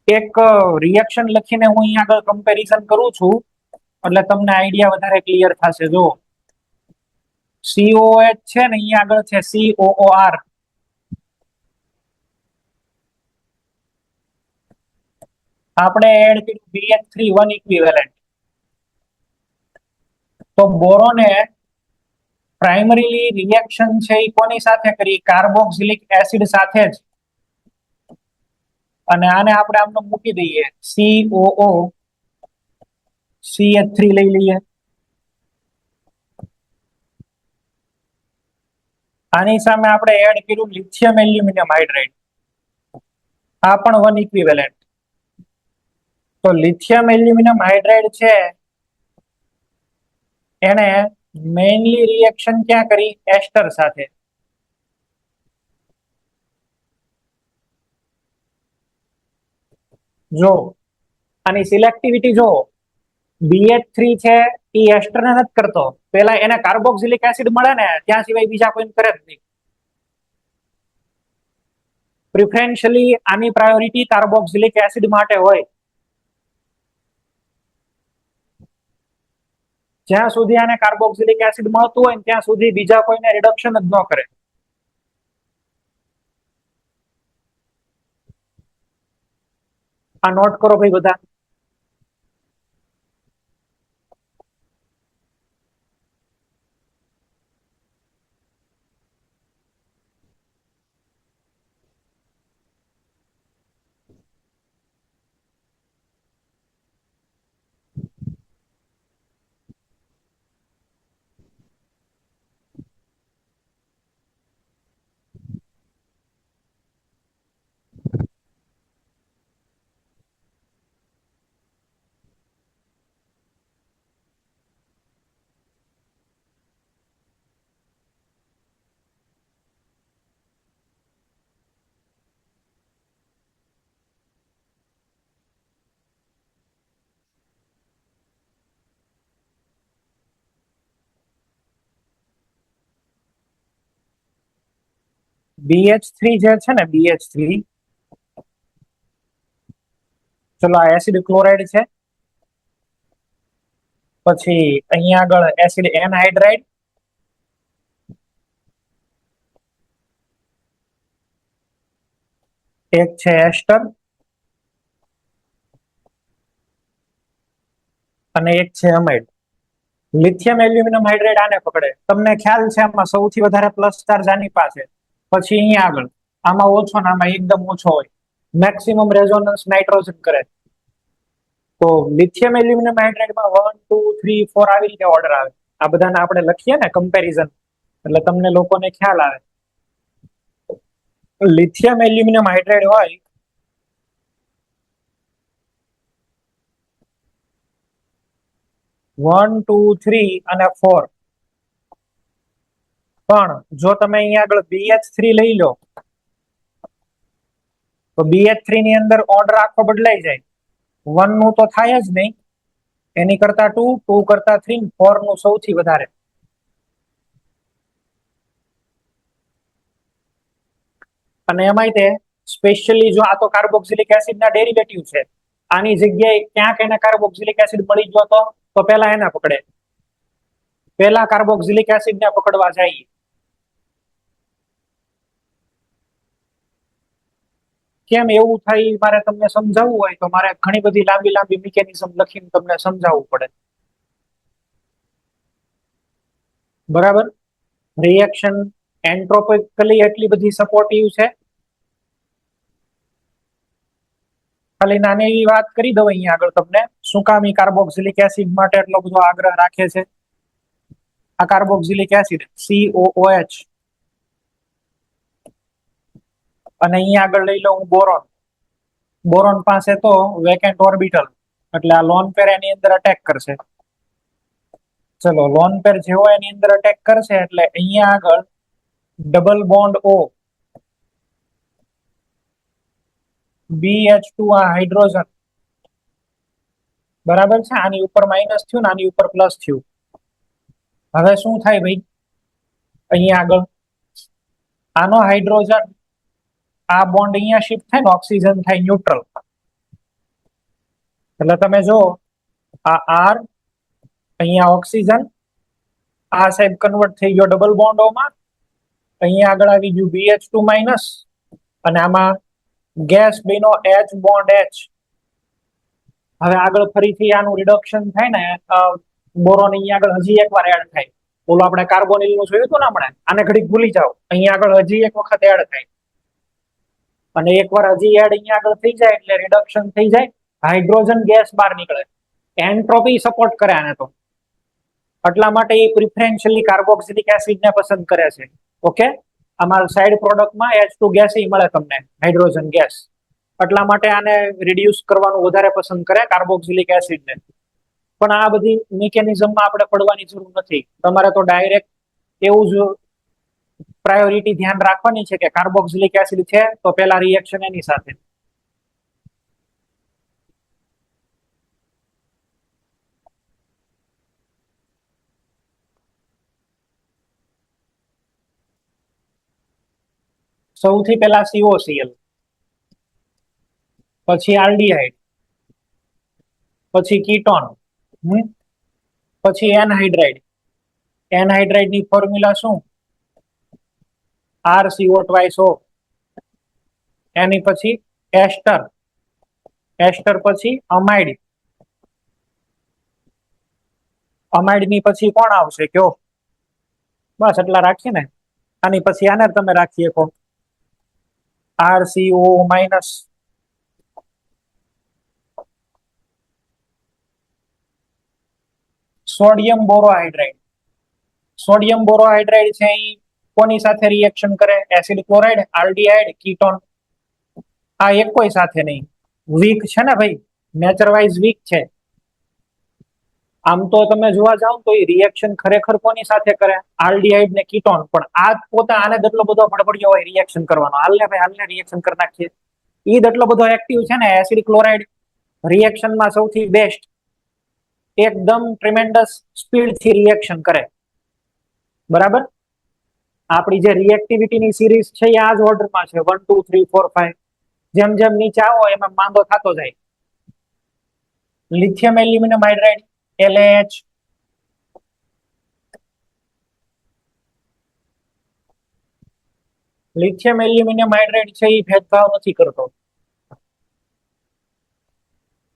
એક રિએક્શન લખીને હું અહીંયા આગળ કમ્પેરિઝન કરું છું એટલે તમને આઈડિયા વધારે ક્લિયર થશે. જો COH છે ને અહીંયા આગળ છે COOR. આપણે એડ કર્યું BH3 1 ઇક્વિવેલેન્ટ. તો બોરોને પ્રાઇમરીલી રિએક્શન છે એ કોની સાથે કરી? કાર્બોક્સિલિક એસિડ સાથે જ. અને આને આપણે આમનો મૂકી દઈએ, COO CH3 લઈ લઈએ. આની સામે આપણે એડ કર્યું લિથિયમ એલ્યુમિનિયમ હાઇડ્રાઇડ. આ પણ 1 ઇક્વિવેલેન્ટ. તો લિથિયમ એલ્યુમિનિયમ હાઇડ્રાઇડ છે એને મેઇનલી રિએક્શન ક્યાં કરી? એસ્ટર સાથે. જો આની સિલેક્ટિવિટી જો BH3 છે એ એસ્ટર ને નથી કરતો, પેલા એને કાર્બોક્સિલિક એસિડ મળે ને ત્યાં સિવાય બીજા કોઈને કરે જ નહીં. પ્રિફરન્શિયલી આની પ્રાયોરિટી કાર્બોક્સિલિક એસિડ માટે હોય. જ્યાં સુધી આને કાર્બોક્સિલિક એસિડ મળતું હોય ત્યાં સુધી બીજા કોઈને રિડક્શન જ ન કરે. આ નોટ કરો ભાઈ બધા. BH3 જે છે ને BH3, ચલો આ એસિડ ક્લોરાઇડ છે. પછી અહીંયા આગળ એસિડ એનહાઇડ્રાઇડ, એક છે એસ્ટર અને એક છે અમાઇડ. લિથિયમ એલ્યુમિનિયમ હાઇડ્રાઇડ આને પકડે. તમને ખ્યાલ છે આમાં સૌથી વધારે પ્લસ ચાર્જ આની પાસે, પછી અહીંયા આગળ આમાં ઓછો ને આમાં એકદમ ઓછો હોય. મેક્સિમમ રેઝોનન્સ નાઇટ્રોજન કરે. તો લિથિયમ એલ્યુમિનિયમ હાઇડ્રાઇડમાં 1 2 3 4 આવી રીતે ઓર્ડર આવે. આ બધાને આપણે લખીએ ને કમ્પેરિઝન, એટલે તમને લોકોને ખ્યાલ આવે. લિથિયમ એલ્યુમિનિયમ હાઇડ્રાઇડ હોય વન ટુ થ્રી અને 4. પણ જો તમે અહીંયા આગળ BH3 લઈ લો તો BH3 ની અંદર ઓર્ડર આખો બદલાઈ જાય. 1 નું તો થાય જ નહીં, એની કરતા 2, 2 કરતા 3, 4 નું સૌથી વધારે. અને એમાંય તે સ્પેશિયલી જો આ તો કાર્બોક્સિલિક એસિડ ના ડેરિવેટિવ છે, આની જગ્યાએ ક્યાંક એને કાર્બોક્સિલિક એસિડ મળી ગયો તો પેલા એને પકડે, પેલા કાર્બોક્સિલિક એસિડ ને પકડવા જાય. કેમ એવું થાય મારે તમને સમજાવવું હોય તો મારે ઘણી બધી લાંબી લાંબી મિકેનિઝમ લખીને તમને સમજાવવું પડે. બરાબર. રિએક્શન એન્ટ્રોપિકલી એટલી બધી સપોર્ટિવ છે. ખાલી નાની એવી વાત કરી દઉં અહીંયા આગળ તમને, શું કામ ઈ કાર્બોક્સિલિક એસિડ માટે એટલો બધો આગ્રહ રાખે છે. આ કાર્બોક્સિલિક એસિડ COOH અને અહીંયા આગળ લઈ લઉં બોરોન. બોરોન પાસે તો વેકેન્ટ ઓર્બિટલ, એટલે આ લોન પેર એની અંદર અટેક કરશે. ચલો લોન પેર જેવો એની અંદર અટેક કરશે એટલે અહીંયા આગળ ડબલ બોન્ડ O, BH2 આ હાઇડ્રોજન, બરાબર છે. આની ઉપર માઇનસ થયું ને આની ઉપર પ્લસ થયું. હવે શું થાય ભાઈ? અહીંયા આગળ આનો હાઇડ્રોજન, આ બોન્ડ અહીંયા શિફ્ટ થાય ને, ઓક્સિજન થાય ન્યુટ્રલ. એટલે તમે જો આ R, અહીંયા ઓક્સિજન આ સાહેબ કન્વર્ટ થઈ ગયો ડબલ બોન્ડોમાં, અહીંયા આગળ આવી ગયું BH2 માઇનસ, અને આમાં ગેસ બન્યો H બોન્ડ H. હવે આગળ ફરીથી આનું રિડક્શન થાય ને, બોરોન અહીંયા આગળ હજી એકવાર એડ થાય. ઓલો આપણે કાર્બોનિલ નું જોયું હતું ને હમણાં, આને ઘડીક ભૂલી જાઓ, અહીંયા આગળ હજી એક વખત એડ થાય, અને એકવાર હજી એડ અહીંયા આગળ થઈ જાય એટલે રિડક્શન થઈ જાય, હાઇડ્રોજન ગેસ બહાર નીકળે. એન્ટ્રોપી સપોર્ટ કરે આને તો, એટલા માટે એ પ્રિફરન્શિયલી કાર્બોક્સિલિક એસિડ ને પસંદ કરે છે. ઓકે, અમારા સાઇડ પ્રોડક્ટમાં H2 ગેસ મળે તમને, હાઇડ્રોજન ગેસ, એટલા માટે આને રિડ્યુસ કરવાનું વધારે પસંદ કરે કાર્બોક્સિલિક એસિડ ને. પણ આ બધી મિકેનિઝમમાં આપણે પડવાની જરૂર નથી. તમારે તો ડાયરેક્ટ એવું જ પ્રાયોરિટી ધ્યાન રાખવાની છે કે કાર્બોક્સિલિક એસિડ છે તો પેલા રિએક્શન એની સાથે. સૌથી પહેલા COCl, પછી આલ્ડીહાઇડ, પછી કીટોન, પછી એનહાઇડ્રાઇડ. એનહાઇડ્રાઇડ ની ફોર્મ્યુલા શું? RCO2O. એની પછી એસ્ટર, એસ્ટર પછી અમાઇડ, અમાઇડ ની પછી કોણ આવશે કયો? બસ એટલા રાખીએ ને. આની પછી આને તમે રાખી શકો RCO માઇનસ. સોડિયમ બોરોહાઇડ્રાઇડ, સોડિયમ બોરોહાઇડ્રાઇડ છે એ કોની સાથે રિએક્શન કરે? Acid chloride, aldehyde, ketone. આ એક કોઈ સાથે નહીં, વીક છે ને ભાઈ, નેચર વાઇઝ વીક છે. આમ તો તમે જોવા જાવ તો એ રિએક્શન ખરેખર કોની સાથે કરે? આલ્ડીહાઇડ ને કીટોન. પણ આ પોતે આને એટલો બધો ફડફડિયો હોય રિએક્શન કરવાનો, હાલને ભાઈ હાલને રિએક્શન કરી નાખીએ. ઈ એટલો બધો એક્ટિવ છે ને, એસિડ ક્લોરાઇડ રિએક્શનમાં સૌથી બેસ્ટ, એકદમ ટ્રીમેન્ડસ સ્પીડ થી રિએક્શન કરે. બરાબર, આપણી જે રિએક્ટિવિટીની સિરીઝ છે એ આ જ ઓર્ડરમાં છે, 1 2 3 4 5. જેમ જેમ નીચે આવો એમાં માંદો થતો જાય. Lithium aluminium hydride LAH, lithium aluminium hydride છે એ ભેદભાવ નથી કરતો,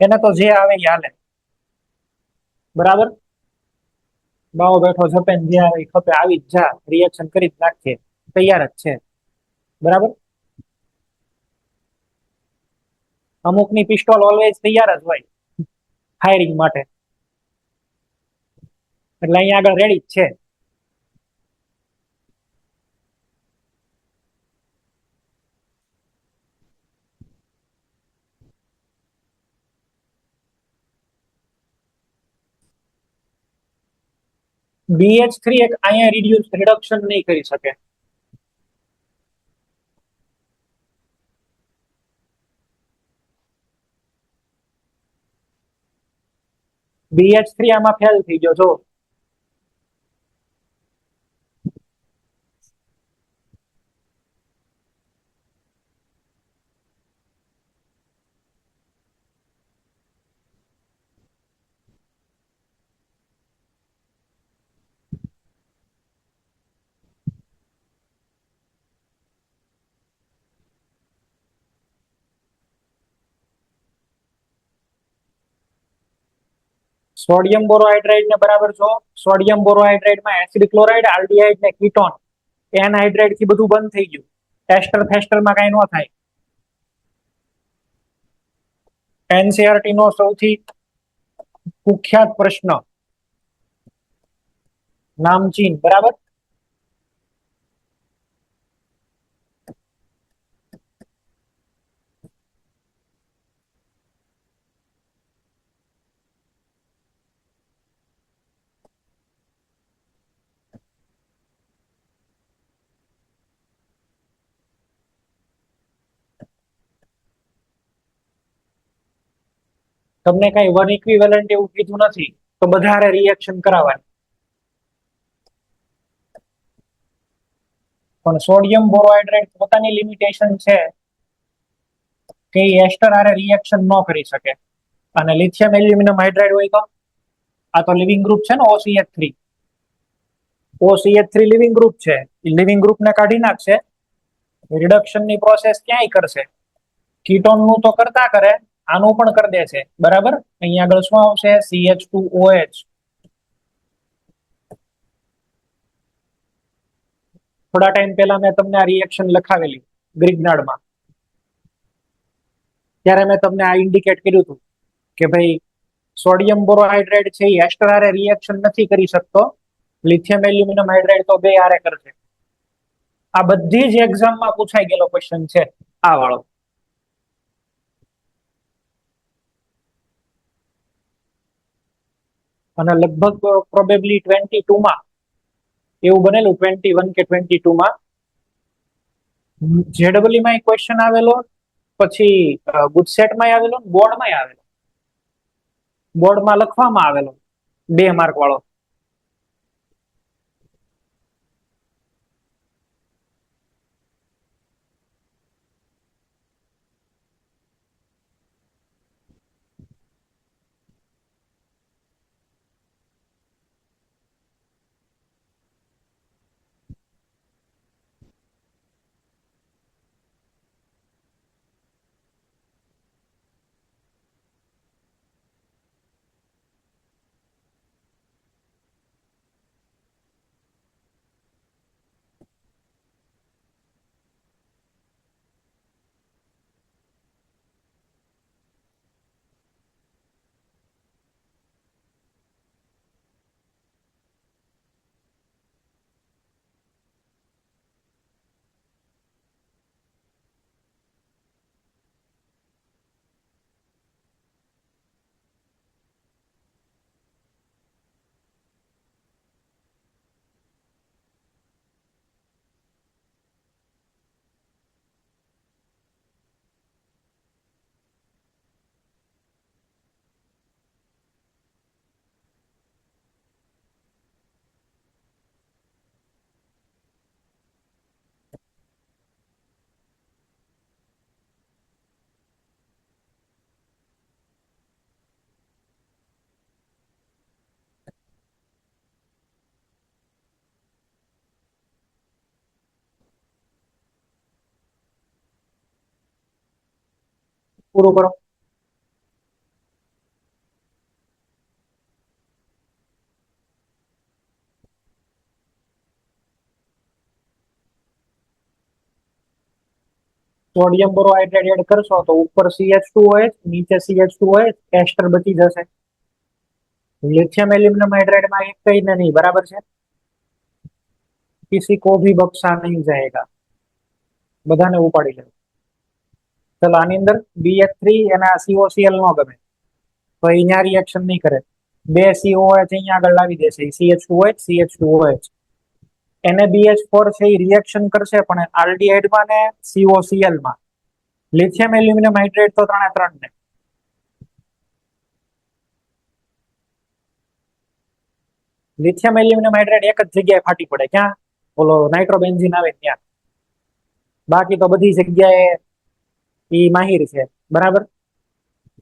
એને તો જે આવે એ હાલે. બરાબર, બાવો બેઠો જપે ને જે આવે ખપે આવી જ જા, રિએક્શન કરી જ નાખીએ, તૈયાર જ છે. બરાબર, અમુકની પિસ્ટોલ ઓલવેઝ તૈયાર જ હોય ફાયરિંગ માટે, એટલે અહીંયા આગળ રેડી જ છે. BH3 એક અહીંયા રિડક્શન નહીં કરી શકે. BH3 આમાં ફેલ થઈ ગયો જો. સોડિયમ બોરોહાઇડ્રાઇડ ને બરાબર જો, સોડિયમ બોરોહાઇડ્રાઇડમાં એસિડ ક્લોરાઇડ, આલ્ડીહાઇડ ને કીટોન, એનહાઇડ્રાઇડ થી બધું બંધ થઈ ગયું. એસ્ટર ફેસ્ટરમાં કઈ ન થાય. NCERT નો સૌથી કુખ્યાત પ્રશ્ન, નામચીન. બરાબર, તમને કઈ વન ઇક્વિવેલન્ટ એવું કીધું નથી તો બધારે રિએક્શન કરાવવાની. પણ સોડિયમ બોરોહાઇડ્રાઇડ પોતાની લિમિટેશન છે કે એસ્ટર આરે રિએક્શન ન કરી શકે. અને લિથિયમ એલ્યુમિનિયમ હાઇડ્રાઇડ હોય તો, આ તો લિવિંગ ગ્રુપ છે ને OCH3, OCH3 લિવિંગ ગ્રુપ છે, લિવિંગ ગ્રુપને કાઢી નાખશે, રિડક્શનની પ્રોસેસ ક્યાંય કરશે, કીટોનનું તો કરતા કરે, આનું પણ કરી દે છે, બરાબર. અહીંયા આગળ શું આવશે? CH2OH. થોડા ટાઈમ પહેલા મેં તમને આ રિએક્શન લખાવેલી ગ્રિગ્નાર્ડમાં, ત્યારે મેં તમને આ ઇન્ડિકેટ કર્યું હતું કે ભાઈ સોડિયમ બોરોહાઇડ્રેટ છે એ એસ્ટર હારે રિએક્શન નથી કરી શકતો, લિથિયમ એલ્યુમિનિયમ હાઇડ્રેટ તો બે હારે કરશે. આ બધી જ એક્ઝામમાં પૂછાઈ ગયેલો ક્વેશ્ચન છે આ વાળો. અને લગભગ પ્રોબેબલી 22 માં એવું બનેલું, 21 કે 22 માં JEE માં ક્વેશ્ચન આવેલો, પછી ગુજસેટમાં આવેલો, બોર્ડમાં આવેલો. બોર્ડમાં લખવામાં આવેલો 2 માર્ક વાળો. પૂરું કરો. સોડિયમ બોરોહાઇડ્રેટ એડ કરશો તો ઉપર CH2OH, નીચે CH2OH, એસ્ટર બચી જશે. लिथियम एल्यूमिनियम हाइड्राइड में एक कहीं नहीं, बराबर है, किसी को भी बख्शा नहीं जाएगा, બધાને ઉપાડી લે. ચલો આની અંદર BH3 એના COCl નો ગમે તો અહીંયા રિએક્શન નહીં કરે, 2 COH અહીંયા આગળ લાવી દેશે, CH2OH CH2OH. NaBH4 છે એ રિએક્શન કરશે પણ આલ્ડીહાઇડ માં ને COCl માં. લિથિયમ એલ્યુમિનિયમ હાઇડ્રેટ તો 3 ને લિથિયમ એલ્યુમિનિયમ હાઇડ્રેટ એક જ જગ્યાએ ફાટી પડે, ક્યાં? ઓલો નાઇટ્રોબેન્ઝીન આવે ત્યાં. બાકી તો બધી જગ્યાએ ઈ માહિર છે, બરાબર.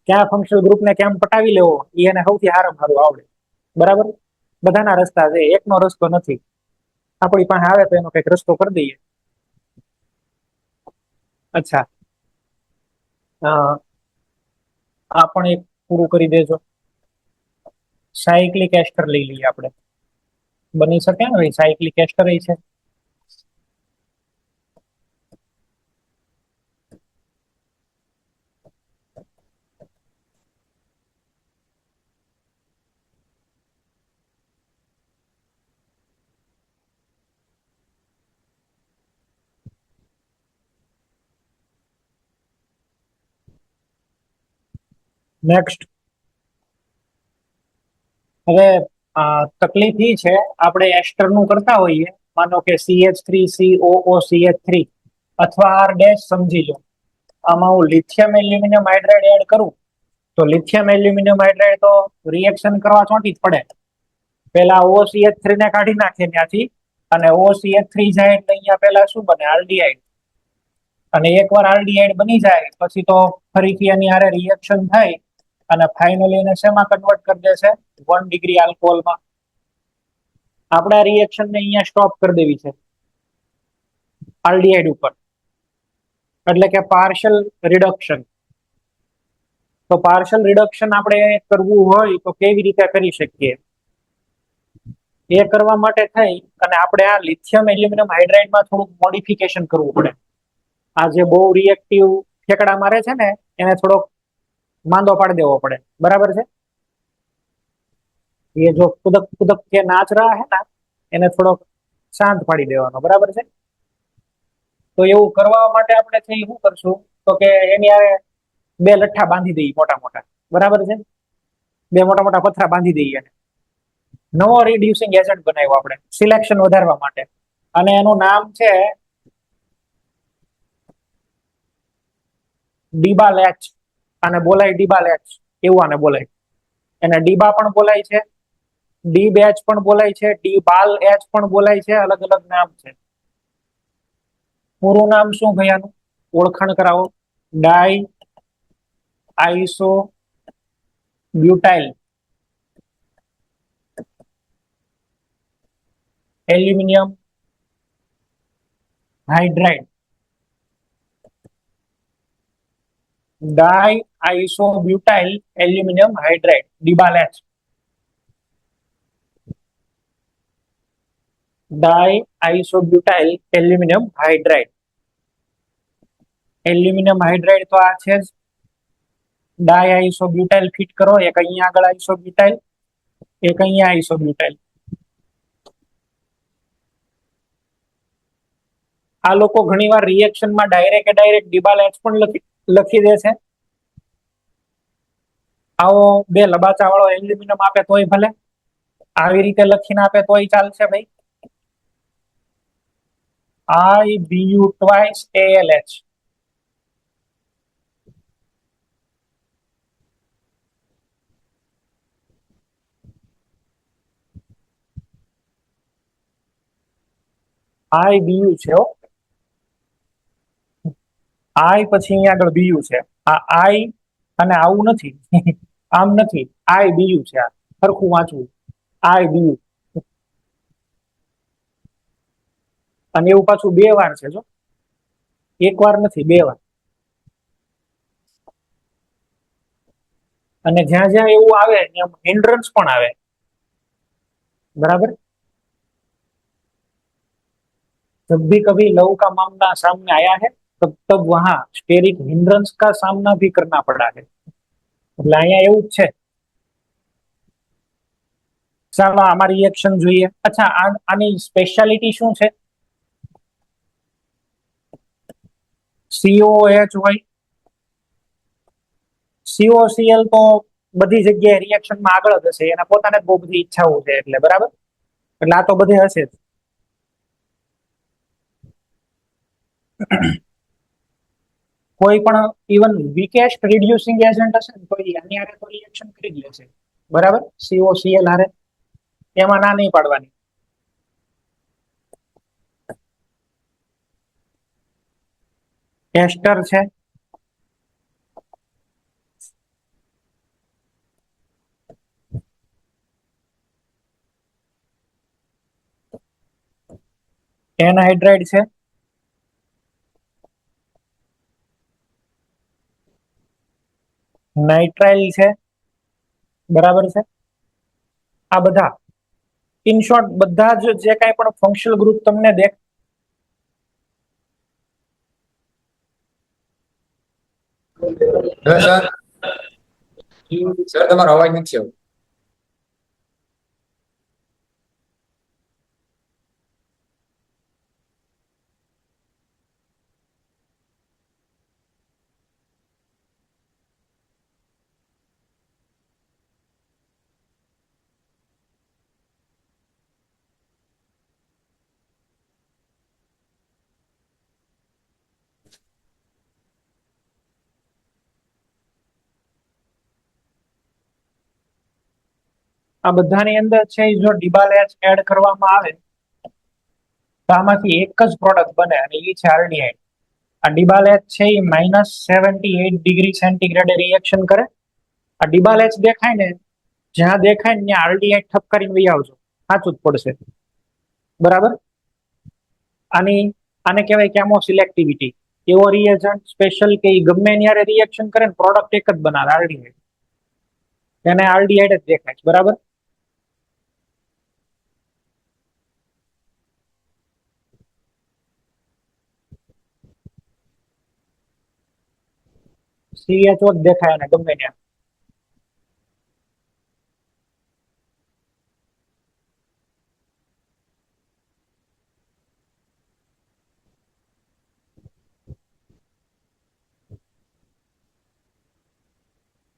ક્યાં ફંક્શનલ ગ્રુપને કેમ પટાવી લેવો એ એને સૌથી સારામાં સારું આવડે, બરાબર. બધાના રસ્તા છે, એકનો રસ્તો નથી. આપણી પાસે આવે તો એનો કઈક રસ્તો કરી દઈએ. અચ્છા, આ પણ એક પૂરું કરી દેજો. સાયક્લિક એસ્ટર લઈ લઈએ આપણે, બની શકે ને ભાઈ, સાયક્લિક એસ્ટર છે. નેક્સ્ટ, હવે તકલીફ એ છે, આપણે એસ્ટર નું કરતા હોઈએ, માનો કે CH3COOCH3 અથવા R ડેશ સમજી લો, આમાં હું લિથિયમ એલ્યુમિનિયમ હાઇડ્રાઇડ એડ કરું તો લિથિયમ એલ્યુમિનિયમ હાઇડ્રાઇડ તો રિએક્શન કરવા ચોંટી જ પડે. પેલા OCH3 ને કાઢી નાખીએ ત્યાંથી, અને OCH3 જાય એટલે અહીંયા પેલા શું બને? આલ્ડીહાઇડ. અને એકવાર આલ્ડીહાઇડ બની જાય પછી તો ફરીથી એની હારે રિએક્શન થાય અને ફાઇનલી એને શેમાં કન્વર્ટ કરી દેશે? 1 ડિગ્રી આલ્કોહોલમાં. આપણે આ રિએક્શન ને અહીંયા સ્ટોપ કરી દેવી છે આલ્ડિહાઇડ ઉપર, એટલે કે પાર્શિયલ રિડક્શન. તો પાર્શિયલ રિડક્શન આપણે કરવું હોય તો કેવી રીતે કરી શકીએ? એ કરવા માટે થઈ અને આપણે આ લિથિયમ એલ્યુમિનિયમ હાઇડ્રાઇડમાં થોડુંક મોડિફિકેશન કરવું પડે. આ જે બહુ રિએક્ટિવ ઠેકડા મારે છે ને એને થોડોક માંદો પાડી દેવો પડે, બરાબર છે? ये जो कुदक कुदक के नाच रहा है ना એને થોડોક શાંત પાડી દેવાનો, બરાબર છે? તો એવું કરવા માટે આપણે શું કરશું તો કે એની આ બે લઠ્ઠા બાંધી દઈએ મોટા મોટા, બરાબર છે? બે મોટા મોટા પથરા બાંધી દઈએ. નવો રિડ્યુસિંગ એજન્ટ બનાવ્યો આપણે સિલેક્શન વધારવા માટે, અને એનું નામ છે ડીબા લેચ. આને બોલાય ડીબા લેચ, એવું આને બોલાય. એને ડીબા પણ બોલાય છે, ડી બેચ પણ બોલાય છે, ડી બાલ એચ પણ બોલાય છે, અલગ અલગ નામ છે. પૂરું નામ શું ભૈયાનું? ઓળખાણ કરાવો. Diisobutyl aluminium hydride. Diisobutyl aluminium hydride, DIBAL H. Diisobutyl aluminium hydride. Aluminium hydride તો આ છે જ. ડાઈ આઈસોબ્યુટાઇલ ફિટ કરો, એક અહીંયા આગળ આઈસોબ્યુટાઇલ, એક અહીંયા આઈસોબ્યુટાઇલ. આ લોકો ઘણીવાર રિએક્શનમાં ડાયરેક્ટ ડીબાલ એચ પણ લખી દે છે. આવો બે લબાચા વાળો એલ્યુમિનિયમ આપે તોય ભલે, આવી રીતે લખીને આપે તોય ચાલશે ભાઈ. IBU twice ALH. IBU છે હો. I પછી અહીંયા આગળ BU છે. આ I અને આવું નથી, આમ નથી. IBU છે, આ સરખું વાંચવું. IBU. અને એવું પાછું બે વાર છે જો, એક વાર નથી, બે વાર. અને જ્યાં જ્યાં એવું આવે ત્યાં હિન્ડ્રન્સ પણ આવે, बराबर? जब भी कभी लव का मामला सामने आया है तब तब वहां स्टेरिक हिंड्रंस का सामना भी करना पड़ा है. એટલે અહીંયા એવું જ છે. ચાલો આમાં રિએક્શન જોઈએ. અચ્છા, આની સ્પેશિયાલિટી શું છે? COH હોય, COCl તો બધી જગ્યાએ રિએક્શનમાં આગળ જ હશે, એના પોતાને જ બહુ બધી ઈચ્છાઓ છે એટલે, બરાબર? એટલે આ તો બધે હશે જ. કોઈ પણ ઇવન વીકેસ્ટ રિડ્યુસિંગ એજન્ટ હશે ને તો આની હારે તો રિએક્શન કરી જ લેશે, બરાબર? COCl હારે એમાં ના નહીં પાડવાની. એસ્ટર છે, એનહાઇડ્રાઇડ છે, નાઇટ્રાઇલ છે, બરાબર છે? આ બધા ઇન શોર્ટ બધા જ જે કાંઈ પણ ફંક્શનલ ગ્રુપ તમને દેખ સર સર તમારો અવાજ નથી આવતો. આ બધાની અંદર છે જો ડિબાલ એચ એડ કરવામાં આવે તો આમાંથી એક જ પ્રોડક્ટ બને અને એ છે આલ્ડિહાઇડ. આ ડિબાલ એચ છે એ -78 ડિગ્રી સેન્ટીગ્રેડે રિએક્શન કરે. આ ડિબાલ એચ દેખાય ને, જ્યાં દેખાય ને ત્યાં આલ્ડિહાઇડ ઠપ કરીને વહી આવજો, સાચું જ પડશે. બરાબર. આને કહેવાય કેમો સિલેક્ટિવિટી. એવો રિએજન્ટ સ્પેશિયલ કે ઈ ગમે ત્યારે રિએક્શન કરે ને પ્રોડક્ટ એક જ બનાવે આલ્ડીહાઇડ, એને આલ્ડીહાઇડ જ દેખાય છે. બરાબર. CHO જ દેખાય અને ગમે ત્યાં.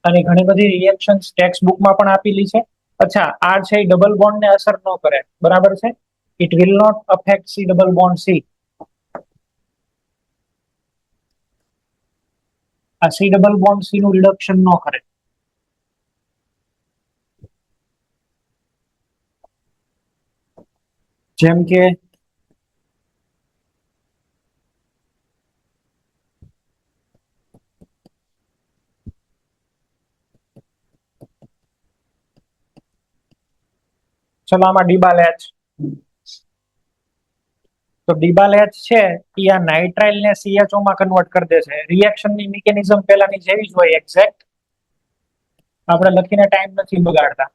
અને ઘણી બધી રિએક્શન ટેક્સ્ટ બુકમાં પણ આપેલી છે. અચ્છા, આ છે ડબલ બોન્ડ ને અસર ન કરે. બરાબર છે. It will not affect C double bond C. આ સી ડબલ બોન્ડ સી નું રિડક્શન ન કરે. જેમ કે ચલો આમાં ડિબાલ એચ. તો ડિબાલ એચ છે એ આ નાઇટ્રાઇલ ને CHO માં કન્વર્ટ કરી દેશે. રિએક્શન ની મિકેનિઝમ પહેલાની જેવી જ હોય એક્ઝેક્ટ. આપણે લખીને ટાઈમ નથી બગાડતા.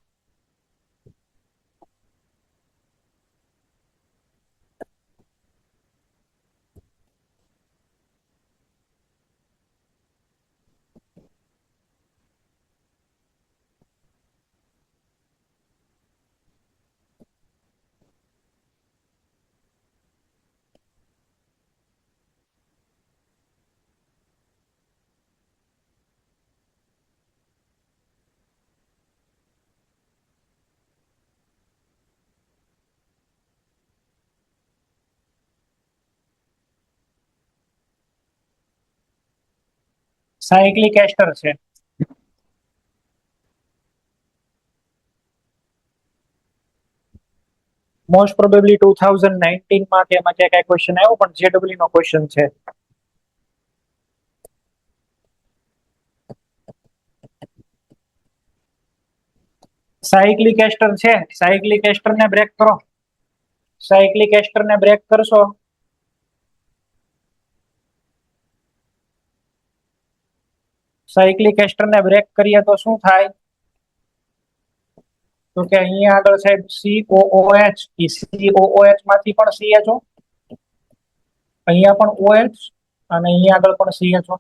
સાયક્લિક એસ્ટર છે. મોસ્ટ પ્રોબેબલી 2019 માં કે એમાં ક્યાંક ક્વેશ્ચન આવ્યો, પણ JEE નો ક્વેશ્ચન છે. સાયક્લિક એસ્ટર છે. સાયક્લિક એસ્ટર ને બ્રેક કરો. સાયક્લિક એસ્ટર ને બ્રેક કરશો સાયક્લિક એસ્ટર ને બ્રેક કરીએ તો શું થાય? તો કે અહીંયા આગળ સાહેબ COOH, એ COOH માંથી પણ CHO, અહીંયા પણ OH અને અહીંયા આગળ પણ CHO.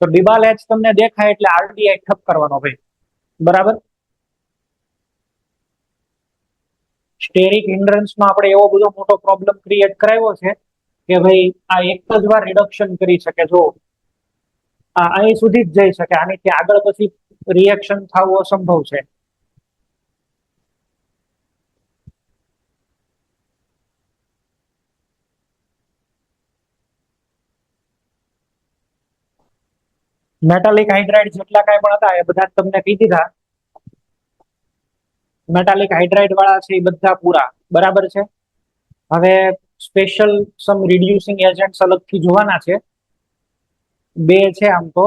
તો ડિબાલ એચ તમને દેખાય એટલે આરડીઆઈ ઠપ કરવાનો ભાઈ. બરાબર. સ્ટેરિક હિન્ડ્રન્સમાં આપણે એવો બધો મોટો પ્રોબ્લેમ ક્રિએટ કરાવ્યો છે કે ભાઈ આ એક જ વાર રિડક્શન કરી શકે. જો આ અહીં સુધી જ જઈ શકે, આની આગળ પછી રિએક્શન થવું અસંભવ છે. મેટાલિક હાઇડ્રાઇડ જેટલા કાંઈ પણ હતા એ બધા તમને કહી દીધા. મેટાલિક હાઇડ્રાઇડ વાળા છે એ બધા પૂરા. બરાબર છે. હવે સ્પેશિયલ સમ રિડ્યુસિંગ એજન્ટ્સ અલગથી જોવાના છે. બે છે આમ તો.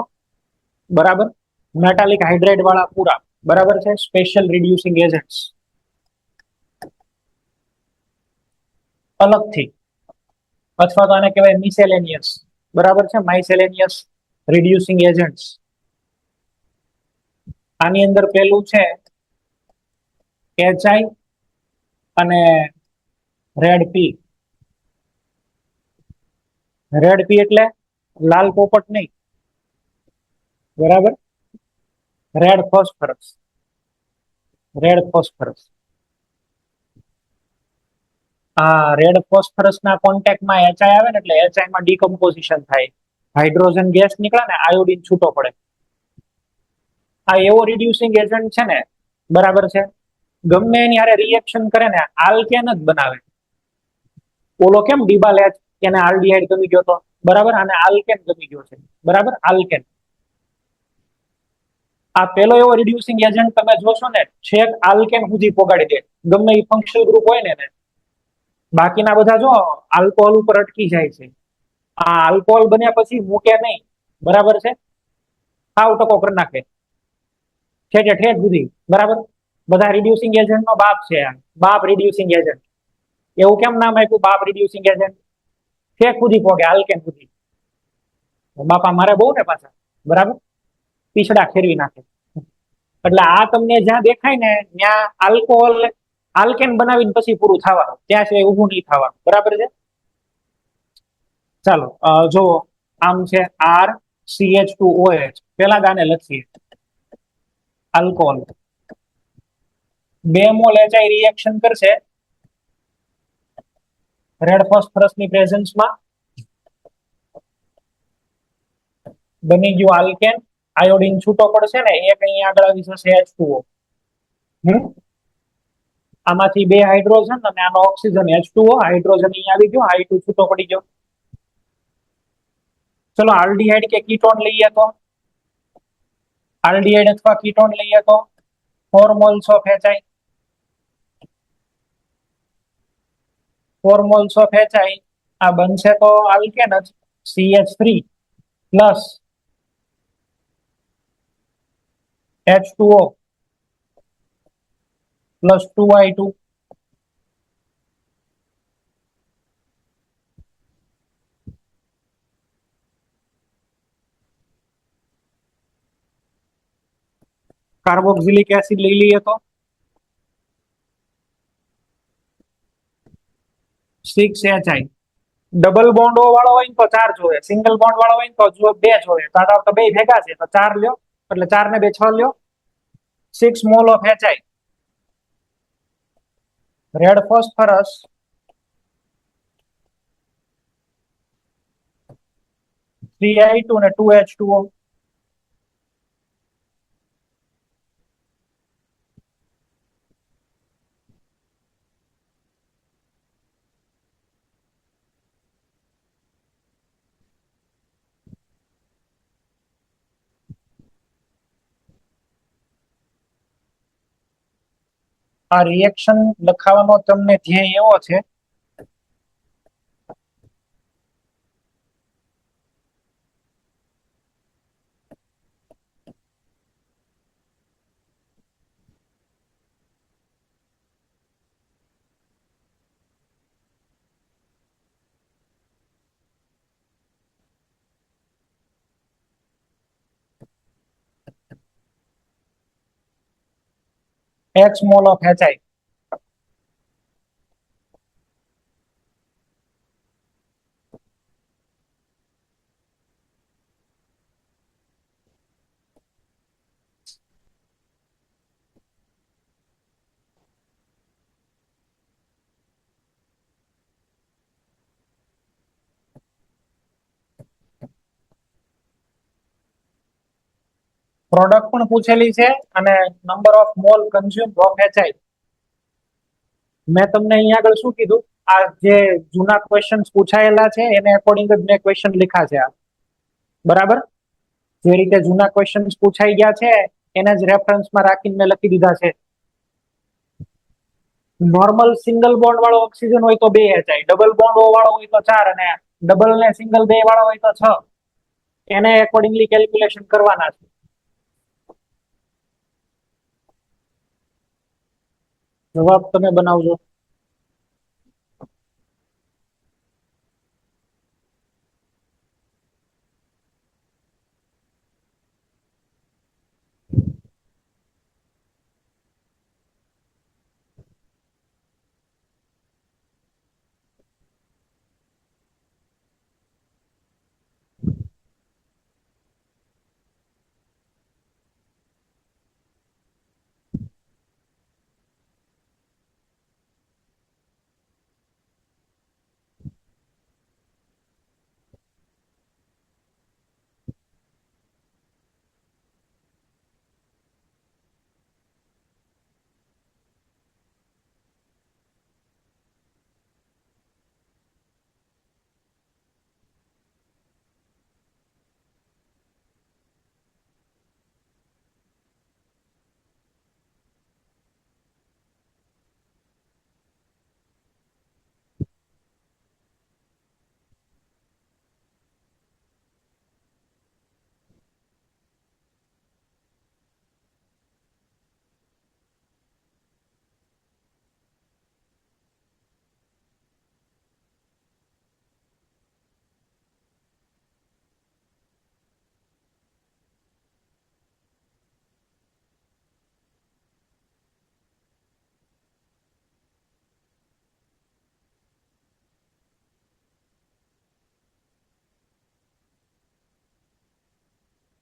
બરાબર. મેટાલિક હાઇડ્રાઇડ વાળા પૂરા. બરાબર છે. સ્પેશિયલ રિડ્યુસિંગ એજન્ટ્સ અલગથી, અથવા તો આને કહેવાય મિસેલેનિયસ. બરાબર છે. માઇસેલેનિયસ રિડ્યુસિંગ એજન્ટ્સ. આની અંદર પેલું છે HI અને રેડ પી. રેડ પી એટલે લાલ પોપટ નહીં. બરાબર. Red phosphorus. Red phosphorus. આ રેડ ફોસ્ફરસ ના કોન્ટેક્ટમાં HI આવે ને એટલે HI માં ડીકમ્પોઝિશન થાય. હાઇડ્રોજન ગેસ નીકળે ને આયોડીન છૂટો પડે. આ એવો રિડ્યુસિંગ એજન્ટ છે ને. બરાબર છે. ગમે એની હારે રિએક્શન કરે ને આલ્કેન જ બનાવે. ઓલો કેમ ડિબાલ એચ એને આલ્ડીહાઇડ ગમી ગયો તો. બરાબર. અને આલ્કેન ગમી ગયો છે. બરાબર. આલ્કેન. આ પેલો એવો રિડ્યુસિંગ એજન્ટ તમે જોશો ને છેક આલ્કેન સુધી પોગાડી દે, ગમે એ ફંક્શનલ ગ્રુપ હોય ને એને. બાકીના બધા જો આલ્કોહોલ ઉપર અટકી જાય છે. આ આલ્કોહોલ બન્યા પછી મૂકે નહીં, બરાબર છે, સાવ ટકો કરી નાખે ઠેઠે ઠેઠ સુધી, બરાબર. બધા રિડ્યુસિંગ એજન્ટ નો બાપ છે આ, બાપ રિડ્યુસિંગ એજન્ટ. એવું કેમ નામ આપ્યું બાપ રિડ્યુસિંગ એજન્ટ? ઠેક સુધી પોગે, આલ્કેન સુધી. બાપા મારે બહુ ને પાછા, બરાબર, પીછડા ફેરવી નાખે. એટલે આ તમને જ્યાં દેખાય ને ત્યાં આલ્કોહોલ આલ્કેન બનાવીને પછી પૂરું થવાનું, ત્યાં સિવાય ઊભું નહીં થવાનું, બરાબર છે. ચાલો જો આમ છે આર CH2OH, પેલા ગાને લખીએ. આલ્કોહોલ 2 મોલ HI રિએક્શન કરશે રેડ ફોસ્ફરસની પ્રેઝન્સમાં, બની ગયું આલ્કેન. આયોડીન છૂટો પડશે ને, એક અહીંયા આગળ આવી જશે H2O. આમાંથી 2 હાઇડ્રોજન અને આનો ઓક્સિજન H2O, હાઇડ્રોજન અહીંયા આવી ગયો, H2 છૂટો પડી ગયો. ચલો આલ્ડીહાઇડ કે કીટોન લઈએ તો, આલ્ડીહાઇડ અથવા કીટોન લઈએ તો 4 moles of HI, 4 moles of HI આ બનશે તો આલ્કેન જ, CH3 plus H2O plus 2I2. Carboxylic acid લઈ લઈએ તો 6HI. ડબલ બોન્ડ વાળો હોય ને તો 4 જોવે, સિંગલ બોન્ડ વાળો હોય ને તો 2 જોવે. તો 2 ભેગા છે તો 4 લ્યો, એટલે 4 ને 2 6 લ્યો. 6 mall of HI. Red phosphorus 3I2 ને 2H2O. આ રિએક્શન લખાવાનો તમને ધ્યેય એવો છે X mole of HI. Product પણ પૂછેલી છે અને number of mole consumed of HI. મેં તમને અહીંયા આગળ શું કીધું, આ જે જૂના ક્વેશ્ચન્સ પૂછાયેલા છે એને અકોર્ડિંગ જ મેં ક્વેશ્ચન લખ્યા છે આ, બરાબર. જે રીતે જૂના ક્વેશ્ચન્સ પૂછાઈ ગયા છે એને જ રેફરન્સમાં રાખીને મેં લખી દીધા છે. નોર્મલ સિંગલ બોન્ડ વાળો ઓક્સિજન હોય તો 2 HI, ડબલ બોન્ડ વાળો હોય તો 4 અને ડબલ ને સિંગલ 2 વાળો હોય તો 6. એને અકોર્ડિંગલી કેલ્ક્યુલેશન કરવાના છે. જવાબ તમે બનાવજો.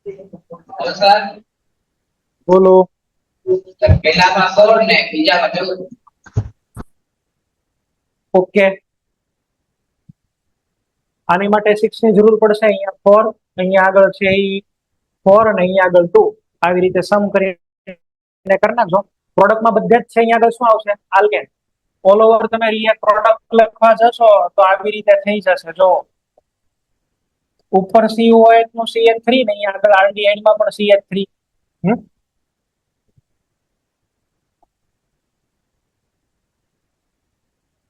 હેલો સર, બોલો. પહેલામાં 16 ને બીજામાં 14. ઓકે, આની માટે 6 ની જરૂર પડશે. અહીંયા 4, અહીંયા આગળ છે એ 4 અને અહીંયા આગળ 2. આવી રીતે સમ કરીને કરી નાખજો. પ્રોડક્ટમાં બધે જ છે અહીંયા આગળ શું આવશે? આલ્કેન. ઓલ ઓવર તમે પ્રોડક્ટ લખવા જશો તો આવી રીતે થઈ જશે. જો ઉપર COH નું CH3 ને અહીંયા આગળ આરડીઆઈ માં પણ CH3.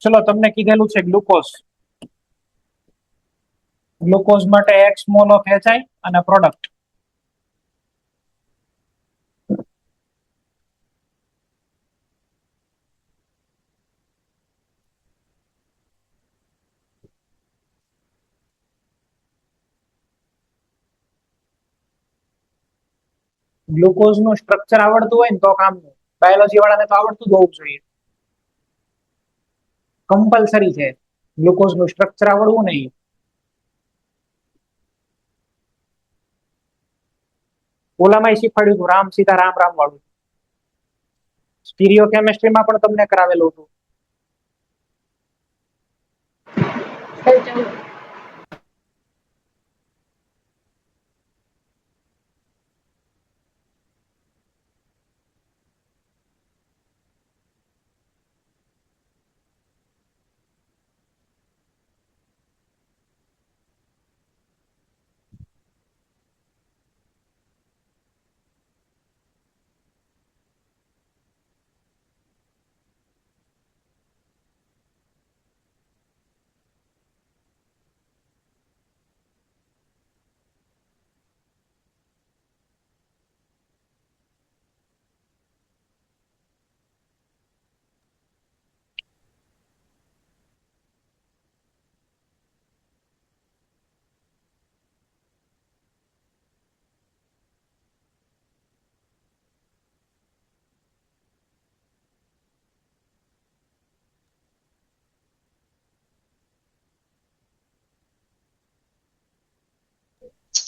ચલો, તમને કીધેલું છે ગ્લુકોઝ. ગ્લુકોઝ માટે X મોલ ઓફ HI અને પ્રોડક્ટ. ગ્લુકોઝ નું સ્ટ્રક્ચર આવડતું હોય ને તો કામનું. બાયોલોજી વાળાને તો આવડતું જ હોવું જોઈએ. કમ્પલસરી છે ગ્લુકોઝ નું સ્ટ્રક્ચર આવડવું નહીં. ઓલામાં શીખવાડ્યું હતું રામ સીતા રામ રામ વાળું. સ્ટીરિયો કેમેસ્ટ્રીમાં પણ તમને કરાવેલું હતું.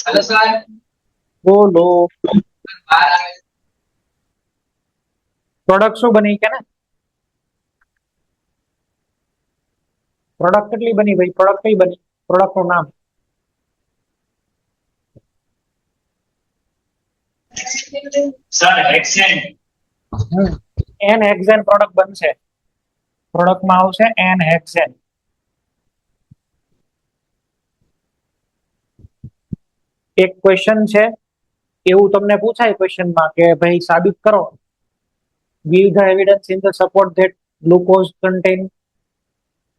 હેલો સર, બોલો. 12 આવે. પ્રોડક્ટ શું બની કે ને? પ્રોડક્ટ કેટલી બની ભાઈ? પ્રોડક્ટ કઈ બની? પ્રોડક્ટ નું નામ. સર હેક્સેન. એન હેક્સેન પ્રોડક્ટ બનશે. પ્રોડક્ટમાં આવશે એન હેક્સેન. એક ક્વેશ્ચન છે એવું તમને પૂછાય ક્વેશ્ચનમાં કે ભાઈ સાબિત કરો, give the evidence in the support that glucose contain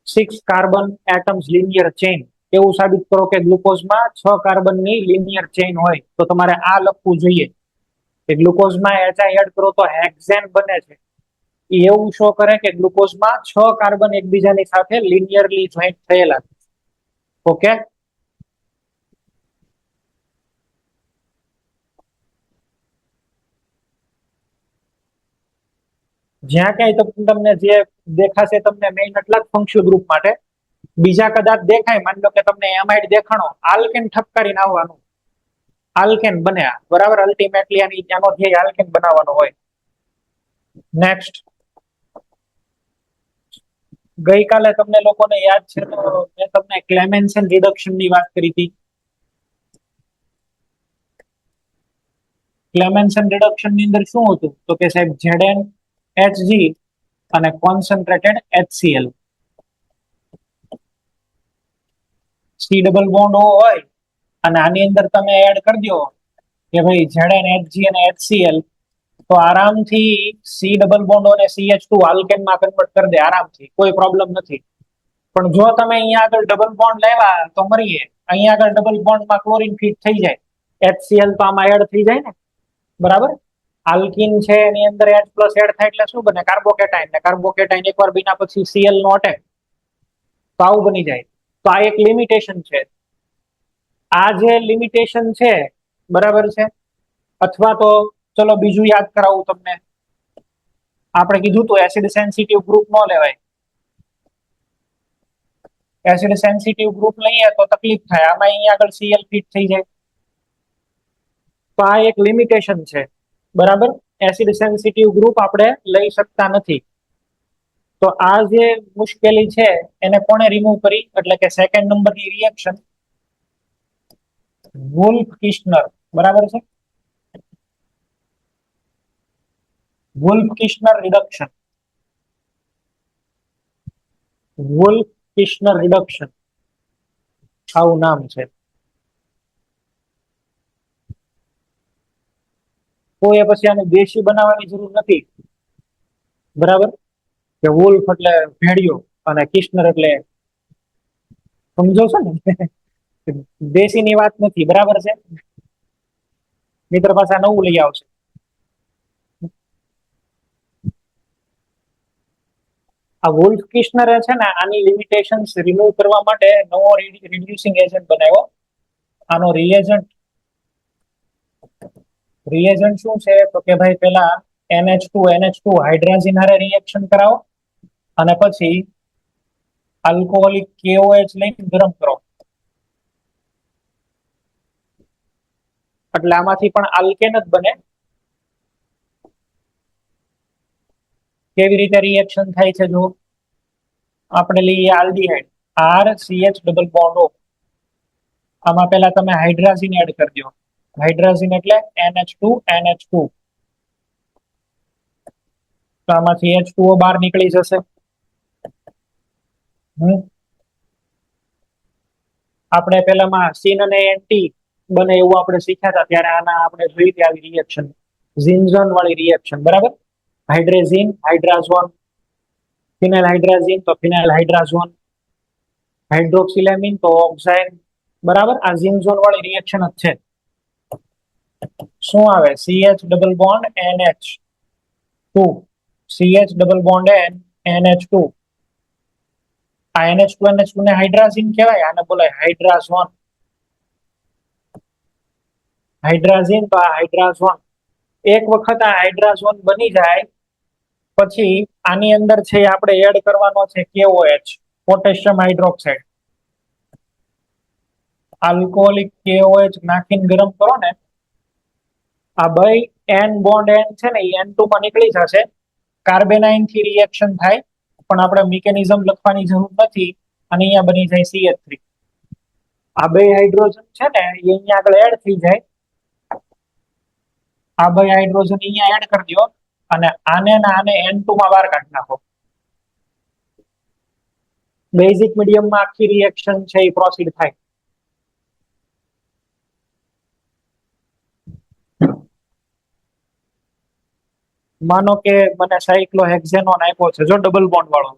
6 carbon atoms linear chain. એવું સાબિત કરો કે ગ્લુકોઝમાં 6 કાર્બનની linear chain હોય. તો તમારે આ લખવું જોઈએ કે ગ્લુકોઝમાં HI એડ કરો તો હેક્સેન બને છે. એવું શો કરે કે ગ્લુકોઝમાં 6 કાર્બન એકબીજાની સાથે linearly જોઈન્ટ થયેલા. ઓકે, જ્યાં ક્યાંય તમને જે દેખાશે તમને મેઇન એટલા જ ફંક્શન ગ્રુપ માટે. બીજા કદાચ દેખાય, માની લો કે તમને એમાઇડ દેખાણો, આલ્કેન ઠપકારીને આવવાનું, આલ્કેન બન્યા. બરાબર, અલ્ટિમેટલી આનો ધ્યેય આલ્કેન બનાવવાનો હોય. નેક્સ્ટ, ગઈકાલે તમને લોકોને યાદ છે તો મેં તમને ક્લેમેન્સન રિડક્શન ની વાત કરી હતી. ક્લેમેન્સન રિડક્શન ની અંદર શું હતું તો કે સાહેબ ZnHg અને concentrated HCl. C double bond હોય અને આની અંદર તમે એડ કરી દો કે ભાઈ ZnHg અને HCl, તો આરામથી C ડબલ બોન્ડ અને CH2 આલ્કેનમાં કન્વર્ટ કરી દે આરામથી, કોઈ પ્રોબ્લેમ નથી. પણ જો તમે અહીંયા આગળ ડબલ બોન્ડ લેવા તો મરીએ. અહીંયા આગળ ડબલ બોન્ડમાં ક્લોરીન ફિટ થઈ જાય, HCl તો આમાં એડ થઈ જાય ને. બરાબર, આલ્કીન છે એની અંદર H પ્લસ એડ થાય એટલે શું બને? કાર્બોકેટાઇન. ને કાર્બોકેટાઇન એકવાર બીના પછી Cl નો અટેક, તો આવું બની જાય. તો આ એક લિમિટેશન છે. આ જે લિમિટેશન છે, બરાબર છે. અથવા તો ચલો બીજું યાદ કરાવું તમને. આપણે કીધું તો એસિડ સેન્સિટિવ ગ્રુપ ન લેવાય. એસિડ સેન્સિટિવ ગ્રુપ લઈએ તો તકલીફ થાય. આમાં અહીંયા આગળ Cl ફિટ થઈ જાય. તો આ એક લિમિટેશન છે, બરાબર. એસિડ સેન્સિટિવ ગ્રુપ આપણે લઈ શકતા નથી. તો આ જે મુશ્કેલી છે એને કોણે રિમૂવ કરી, એટલે કે સેકન્ડ નંબરની રિએક્શન વુલ્ફ કિસ્નર, બરાબર છે. વુલ્ફ કિસ્નર રિડક્શન, વુલ્ફ કિસ્નર રિડક્શન આવું નામ છે. તો એ પછી આને દેશી બનાવવાની જરૂર નથી, બરાબર. કે વુલ્ફ એટલે ભેડિયો અને કિસ્નર એટલે, સમજો છો ને, દેશી ની વાત નથી, બરાબર છે. મિત્ર પાસે આ નવું લઈ આવશે. આ વુલ્ફ કિસ્નર છે ને, આની લિમિટેશન્સ રિમૂવ કરવા માટે નવો રિડ્યુસિંગ એજન્ટ બનાવ્યો. આનો રિએજન્ટ શું છે, તો કે ભાઈ પેલા NH2 હાઇડ્રાઝિન હારે રિએક્શન કરાવો અને પછી આલ્કોહોલિક KOH લઈને ગરમ કરો, એટલે આમાંથી પણ આલ્કેન જ બને. કેવી રીતે રિએક્શન થાય છે જો આપણે લઈએ aldehyde RCH double bond O. આમાં પહેલા તમે હાઇડ્રાઝિન એડ કરી દો. હાઇડ્રાઝિન એટલે NH2 તો આમાંથી H2O બહાર નીકળી જશે. આપણે પેલામાં સીન અને એન્ટી બને એવું આપણે શીખ્યા હતા, ત્યારે આના આપણે જોઈ હતી આવી રિએક્શન, ઝિન્ઝન વાળી રિએક્શન, બરાબર. હાઇડ્રેઝિન હાઇડ્રાઝોન, ફિનાઇલ હાઇડ્રાઝિન તો ફિનાઇલ હાઇડ્રાઝોન, હાઇડ્રોક્સિલેમિન તો ઓક્સાઇડ, બરાબર. આ ઝિન્ઝોન વાળી રિએક્શન જ છે. શું આવે, CH double bond NH2, CH double bond NH2. આ NH2 ને હાઇડ્રાઝિન કહેવાય, આને બોલાય હાઇડ્રાઝોન. હાઇડ્રાઝિન તો આ હાઇડ્રાઝોન. એક વખત આ હાઇડ્રાઝોન બની જાય પછી આની અંદર છે આપણે એડ કરવાનો છે KOH, potassium hydroxide. Alcoholic KOH નાખીને ગરમ કરો ને, આ બે N બોન્ડ N છે ને, એ N2 માં નીકળી જશે. કાર્બેનાઇન થી રિએક્શન થાય, પણ આપણે મિકેનિઝમ લખવાની જરૂર નથી, અને અહીંયા બની જાય CH3. આ બે હાઇડ્રોજન છે ને, એ અહીંયા આગળ એડ થઈ જાય. આ બે હાઇડ્રોજન અહીંયા એડ કરી દો અને આને N2 માં બહાર કાઢી નાખો. બેઝિક મીડિયમમાં આખી રિએક્શન છે એ પ્રોસીડ થાય. માનો કે મને સાયક્લોહેક્ઝેનોન આપ્યો છે જો ડબલ બોન્ડ વાળો,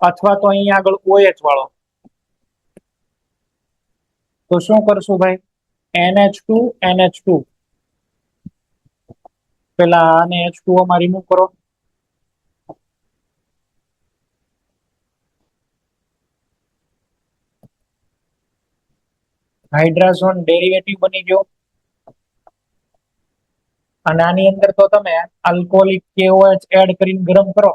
અથવા તો અહીંયા આગળ OH વાળો, તો શું કરશું ભાઈ, NH2 પેલા આને H2O માં રિમૂવ કરો. હાઇડ્રાઝોન ડેરિવેટિવ બની ગયો, અને આની અંદર તો તમે આલ્કોહોલિક KOH એડ કરીને ગરમ કરો,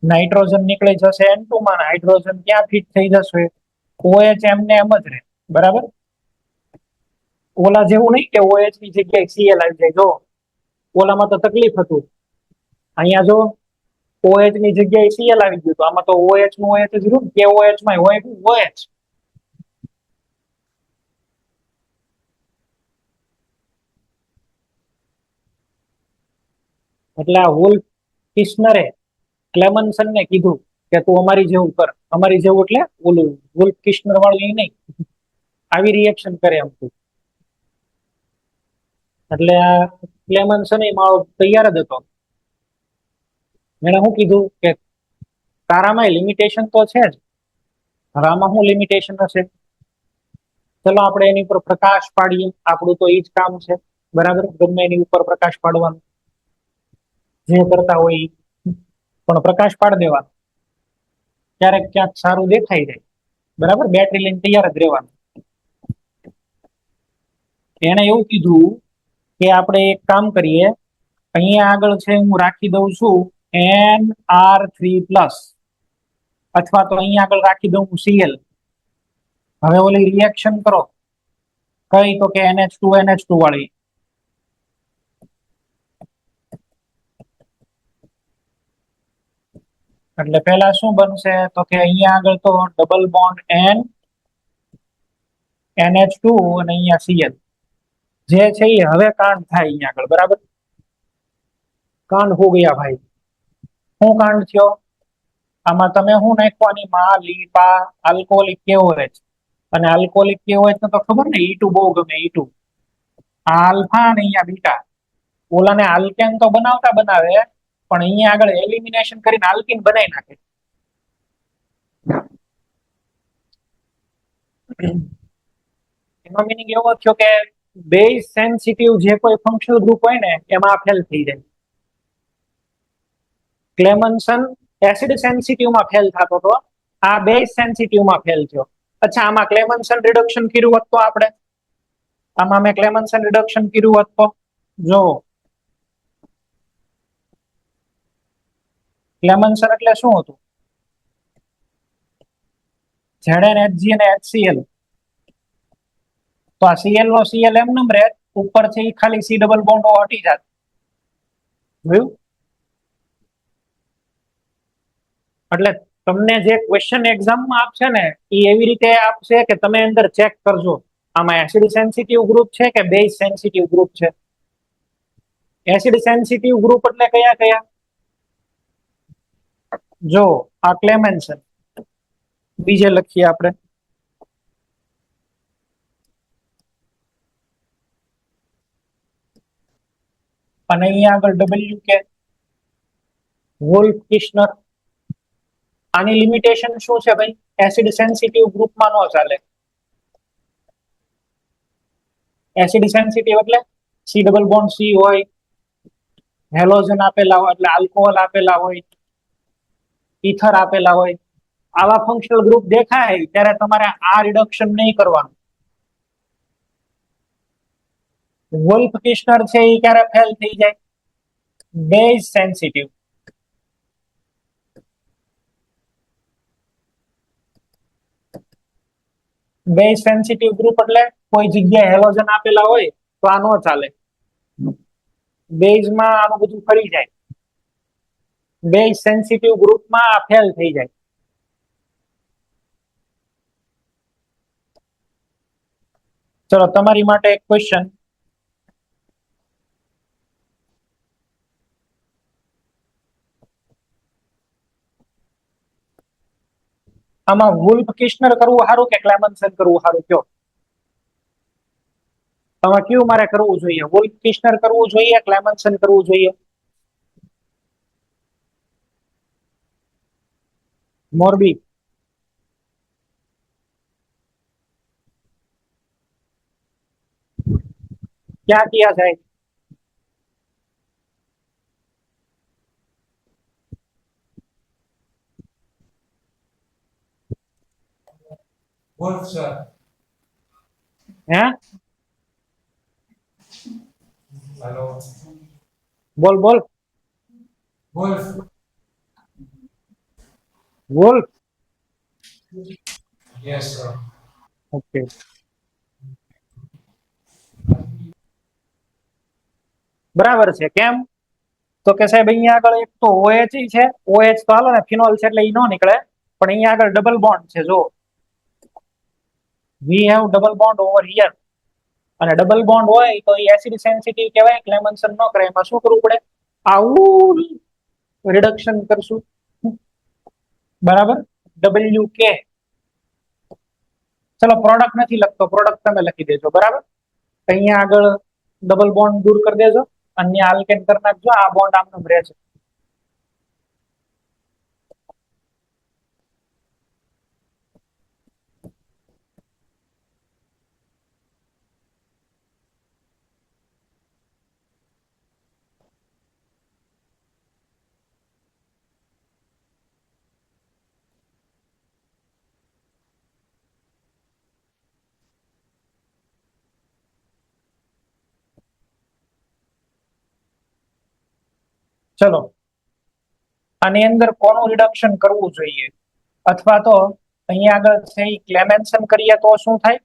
નાઇટ્રોજન નીકળી જશે N2 માં, હાઇડ્રોજન ક્યાં ફિટ થઈ જશે, OH એમને એમ જ રહે, બરાબર. ઓલા જેવું નહીં કે OH ની જગ્યાએ Cl આવી જાય. જો ઓલામાં તો તકલીફ હતું, અહીંયા જો OH ની જગ્યાએ Cl આવી ગયું, તો આમાં તો OH નું OH જ રહ્યું, KOH માં હોય OH. એટલે આ વુલ્ફ કિસ્નરે ક્લેમન્સન ને કીધું કે તું અમારી જેવું કર. અમારી જેવું એટલે ઓલું વુલ્ફ કિસ્નર વાળું એ નહીં, આવી રિએક્શન કરે એમ તું. એટલે આ ક્લેમન્સન એ મારો તૈયાર જ હતો. એને શું કીધું કે તારામાં લિમિટેશન તો છે જ, હવે આમાં શું લિમિટેશન હશે, ચલો આપણે એની ઉપર પ્રકાશ પાડીએ. આપણું તો એ જ કામ છે, બરાબર. ગમે એની ઉપર પ્રકાશ પાડવાનું, જે કરતા હોય પણ પ્રકાશ પાડી દેવાનો, ક્યારેક ક્યાંક સારું દેખાઈ જાય, બરાબર. બેટરી લઈને તૈયાર જ રહેવાનું. એને એવું કીધું કે આપણે એક કામ કરીએ, અહીંયા આગળ છે હું રાખી દઉં છું NR3+, અથવા તો અહીંયા આગળ રાખી દઉં Cl. હવે ઓલી રિએક્શન કરો કઈ તો કે NH2 વાળી એટલે પહેલા શું બનશે તો કે અહીંયા આગળ તો ડબલ બોન્ડ NH2 અને અહીંયા Cl જે છે એ હવે કાંડ થાય અહીંયા આગળ બરાબર કાંડ હો ગયા ભાઈ શું કાંડ થયો આમાં તમે શું નાખવાની માં લીપા આલ્કોહોલિક કેવો રહે છે અને આલ્કોહોલિક કેવો હોય તો ખબર ને E2 બહુ ગમે E2 આ આલ્ફા અને અહીંયા બીટા ઓલાને આલ્કેન તો બનાવતા બનાવે પણ અહીંયા આગળ એલિમિનેશન કરીને આલ્કીન બનાવી નાખે એનો મીનિંગ એવો થયો કે બેઝ સેન્સિટિવ જે કોઈ ફંક્શનલ ગ્રુપ હોય ને એમાં ફેલ થઈ જાય ક્લેમન્સન એસિડ સેન્સિટિવ માં ફેલ થતો હતો આ બેઝ સેન્સિટિવ માં ફેલ થયો અચ્છા આમાં ક્લેમન્સન રિડક્શન કર્યું હોત તો આપણે આમાં મેં ક્લેમન્સન રિડક્શન કર્યું હોત તો જો ક્લેમન્સન એટલે શું હતું ZnHg અને HCl તો આ Cl નો Cl એમનેમ રહે ઉપર છે એ ખાલી C ડબલ બોન્ડ હટી જાત જોયું એટલે તમને જે ક્વેશ્ચન એક્ઝામમાં આપશે ને એ એવી રીતે આપશે કે તમે અંદર ચેક કરજો આમાં એસિડ સેન્સિટિવ ગ્રુપ છે કે બેઝ સેન્સિટિવ ગ્રુપ છે એસિડ સેન્સિટિવ ગ્રુપ એટલે કયા કયા જો આ ક્લેમેન્સન બીજે લખીએ આપણે અને અહીંયા આગળ W કે વોલ્ફ કિશ્નર આની લિમિટેશન શું છે ભાઈ એસિડ સેન્સિટિવ ગ્રુપમાં ન ચાલે એસિડ સેન્સિટિવ એટલે C ડબલ બોન્ડ C હોય હેલોજન આપેલા હોય એટલે આલ્કોહોલ આપેલા હોય ઇથર આપેલા હોય આવા ફંક્શનલ ગ્રુપ દેખાય ત્યારે તમારે આ રિડક્શન નહીં કરવાનું વોલ્ફ કિશ્નર છે એ ક્યારે ફેલ થઈ જાય base sensitive base sensitive group એટલે કોઈ જગ્યાએ હેલોજન આપેલા હોય તો આ ન ચાલે બેઝમાં આનું બધું ફરી જાય બેઝ સેન્સિટિવ ગ્રુપમાં આ ફેલ થઈ જાય ચલો તમારી માટે એક ક્વેશ્ચન આમાં વોલ્ફ કિશ્નર કરવું સારું કે ક્લેમન્સન કરવું સારું કયો આમાં કયું મારે કરવું જોઈએ વોલ્ફ કિશ્નર કરવું જોઈએ ક્લેમન્સન કરવું જોઈએ મોરબી ક્યાં કિયા જાય Wolf, sir. હે Hello. બોલ બોલ Wolf. Wolf Yes, sir. Okay બરાબર છે કેમ તો કે સાહેબ અહીંયા આગળ એક તો OH છે OH તો હાલો ને ફિનોલ છે એટલે ઈ નો નીકળે પણ અહીંયા આગળ ડબલ બોન્ડ છે જો we have double bond over here અને ડબલ બોન્ડ હોય તો એ એસિડ સેન્સિટિવ કહેવાય ક્લેમન્સન ન કરે એમાં શું કરવું પડે આવું રિડક્શન કરશું બરાબર WK ચલો પ્રોડક્ટ નથી લખતો પ્રોડક્ટ તમે લખી દેજો બરાબર અહીંયા આગળ ડબલ બોન્ડ દૂર કરી દેજો અન્ય આલ્કેન કરી નાખજો આ બોન્ડ આમનું રહે છે ચલો આની અંદર કોનું રિડક્શન કરવું જોઈએ અથવા તો અહીંયા આગળ છે એ ક્લેમેન્સન કરીએ તો શું થાય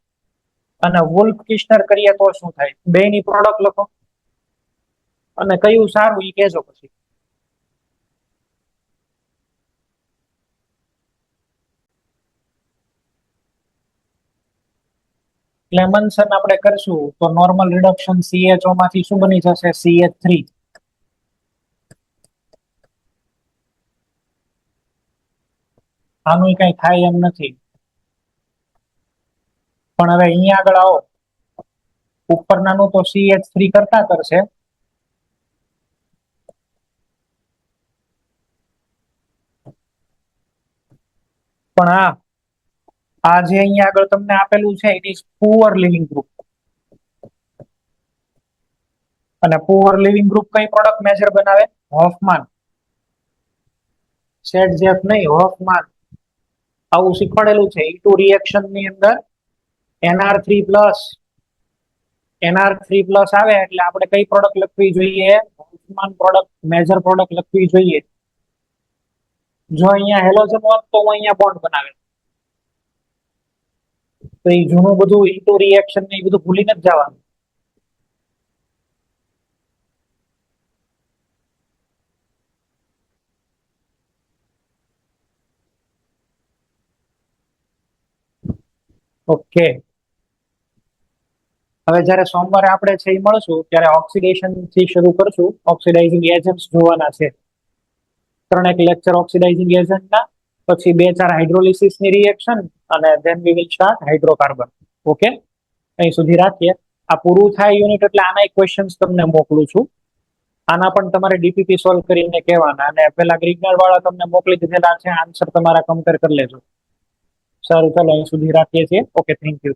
અને વુલ્ફ કિશનર કરીએ તો શું થાય, બેની પ્રોડક્ટ લખો અને કયું સારું એ કહેજો પછી. ક્લેમેન્સન આપણે કરશું તો નોર્મલ રિડક્શન CHO માંથી શું બની જશે, CH3. આનું કઈ થાય એમ નથી. પણ હવે અહીંયા આગળ આવો, ઉપરનાનું તો CH3 કરતા કરશે, પણ આ જે અહીંયા આગળ તમને આપેલું છે it is poor living group. અને પુઅર લિવિંગ ગ્રુપ કઈ પ્રોડક્ટ મેજર બનાવે, હોફમાન. સેટજેફ નહીં, હોફમાન. આવું શીખવાડેલું છે. E2 રિએક્શન ની અંદર NR3+ આવે એટલે આપણે કઈ પ્રોડક્ટ લખવી જોઈએ, હોફમાન પ્રોડક્ટ, મેજર પ્રોડક્ટ લખવી જોઈએ. જો અહીંયા હેલોજન હોત તો હું અહીંયા બોન્ડ બનાવે. તો એ જૂનું બધું E2 રિએક્શન ને એ બધું ભૂલીને જ જવાનું. ઓકે, હવે જ્યારે સોમવારે આપણે છે એ મળશું ત્યારે ઓક્સિડેશન થી શરૂ કરશું. ઓક્સિડાઇઝિંગ એજન્ટ્સ જોવાના છે, 3 લેક્ચર ઓક્સિડાઇઝિંગ એજન્ટના, પછી 2-4 હાઇડ્રોલિસિસ ની રિએક્શન અને then we will start hydrocarbon. Okay, અહીં સુધી રાખીએ. આ પૂરું થાય યુનિટ એટલે આના ક્વેશ્ચન્સ તમને મોકલું છું. આના પણ તમારે ડીપીપી સોલ્વ કરીને કહેવાના, અને પેલા ગ્રીગનર વાળા તમને મોકલી દીધેલા છે, આન્સર તમારા કમ્પેર કરી લેજો. સારું, ચાલો અહીં સુધી રાખીએ છીએ. Okay, thank you.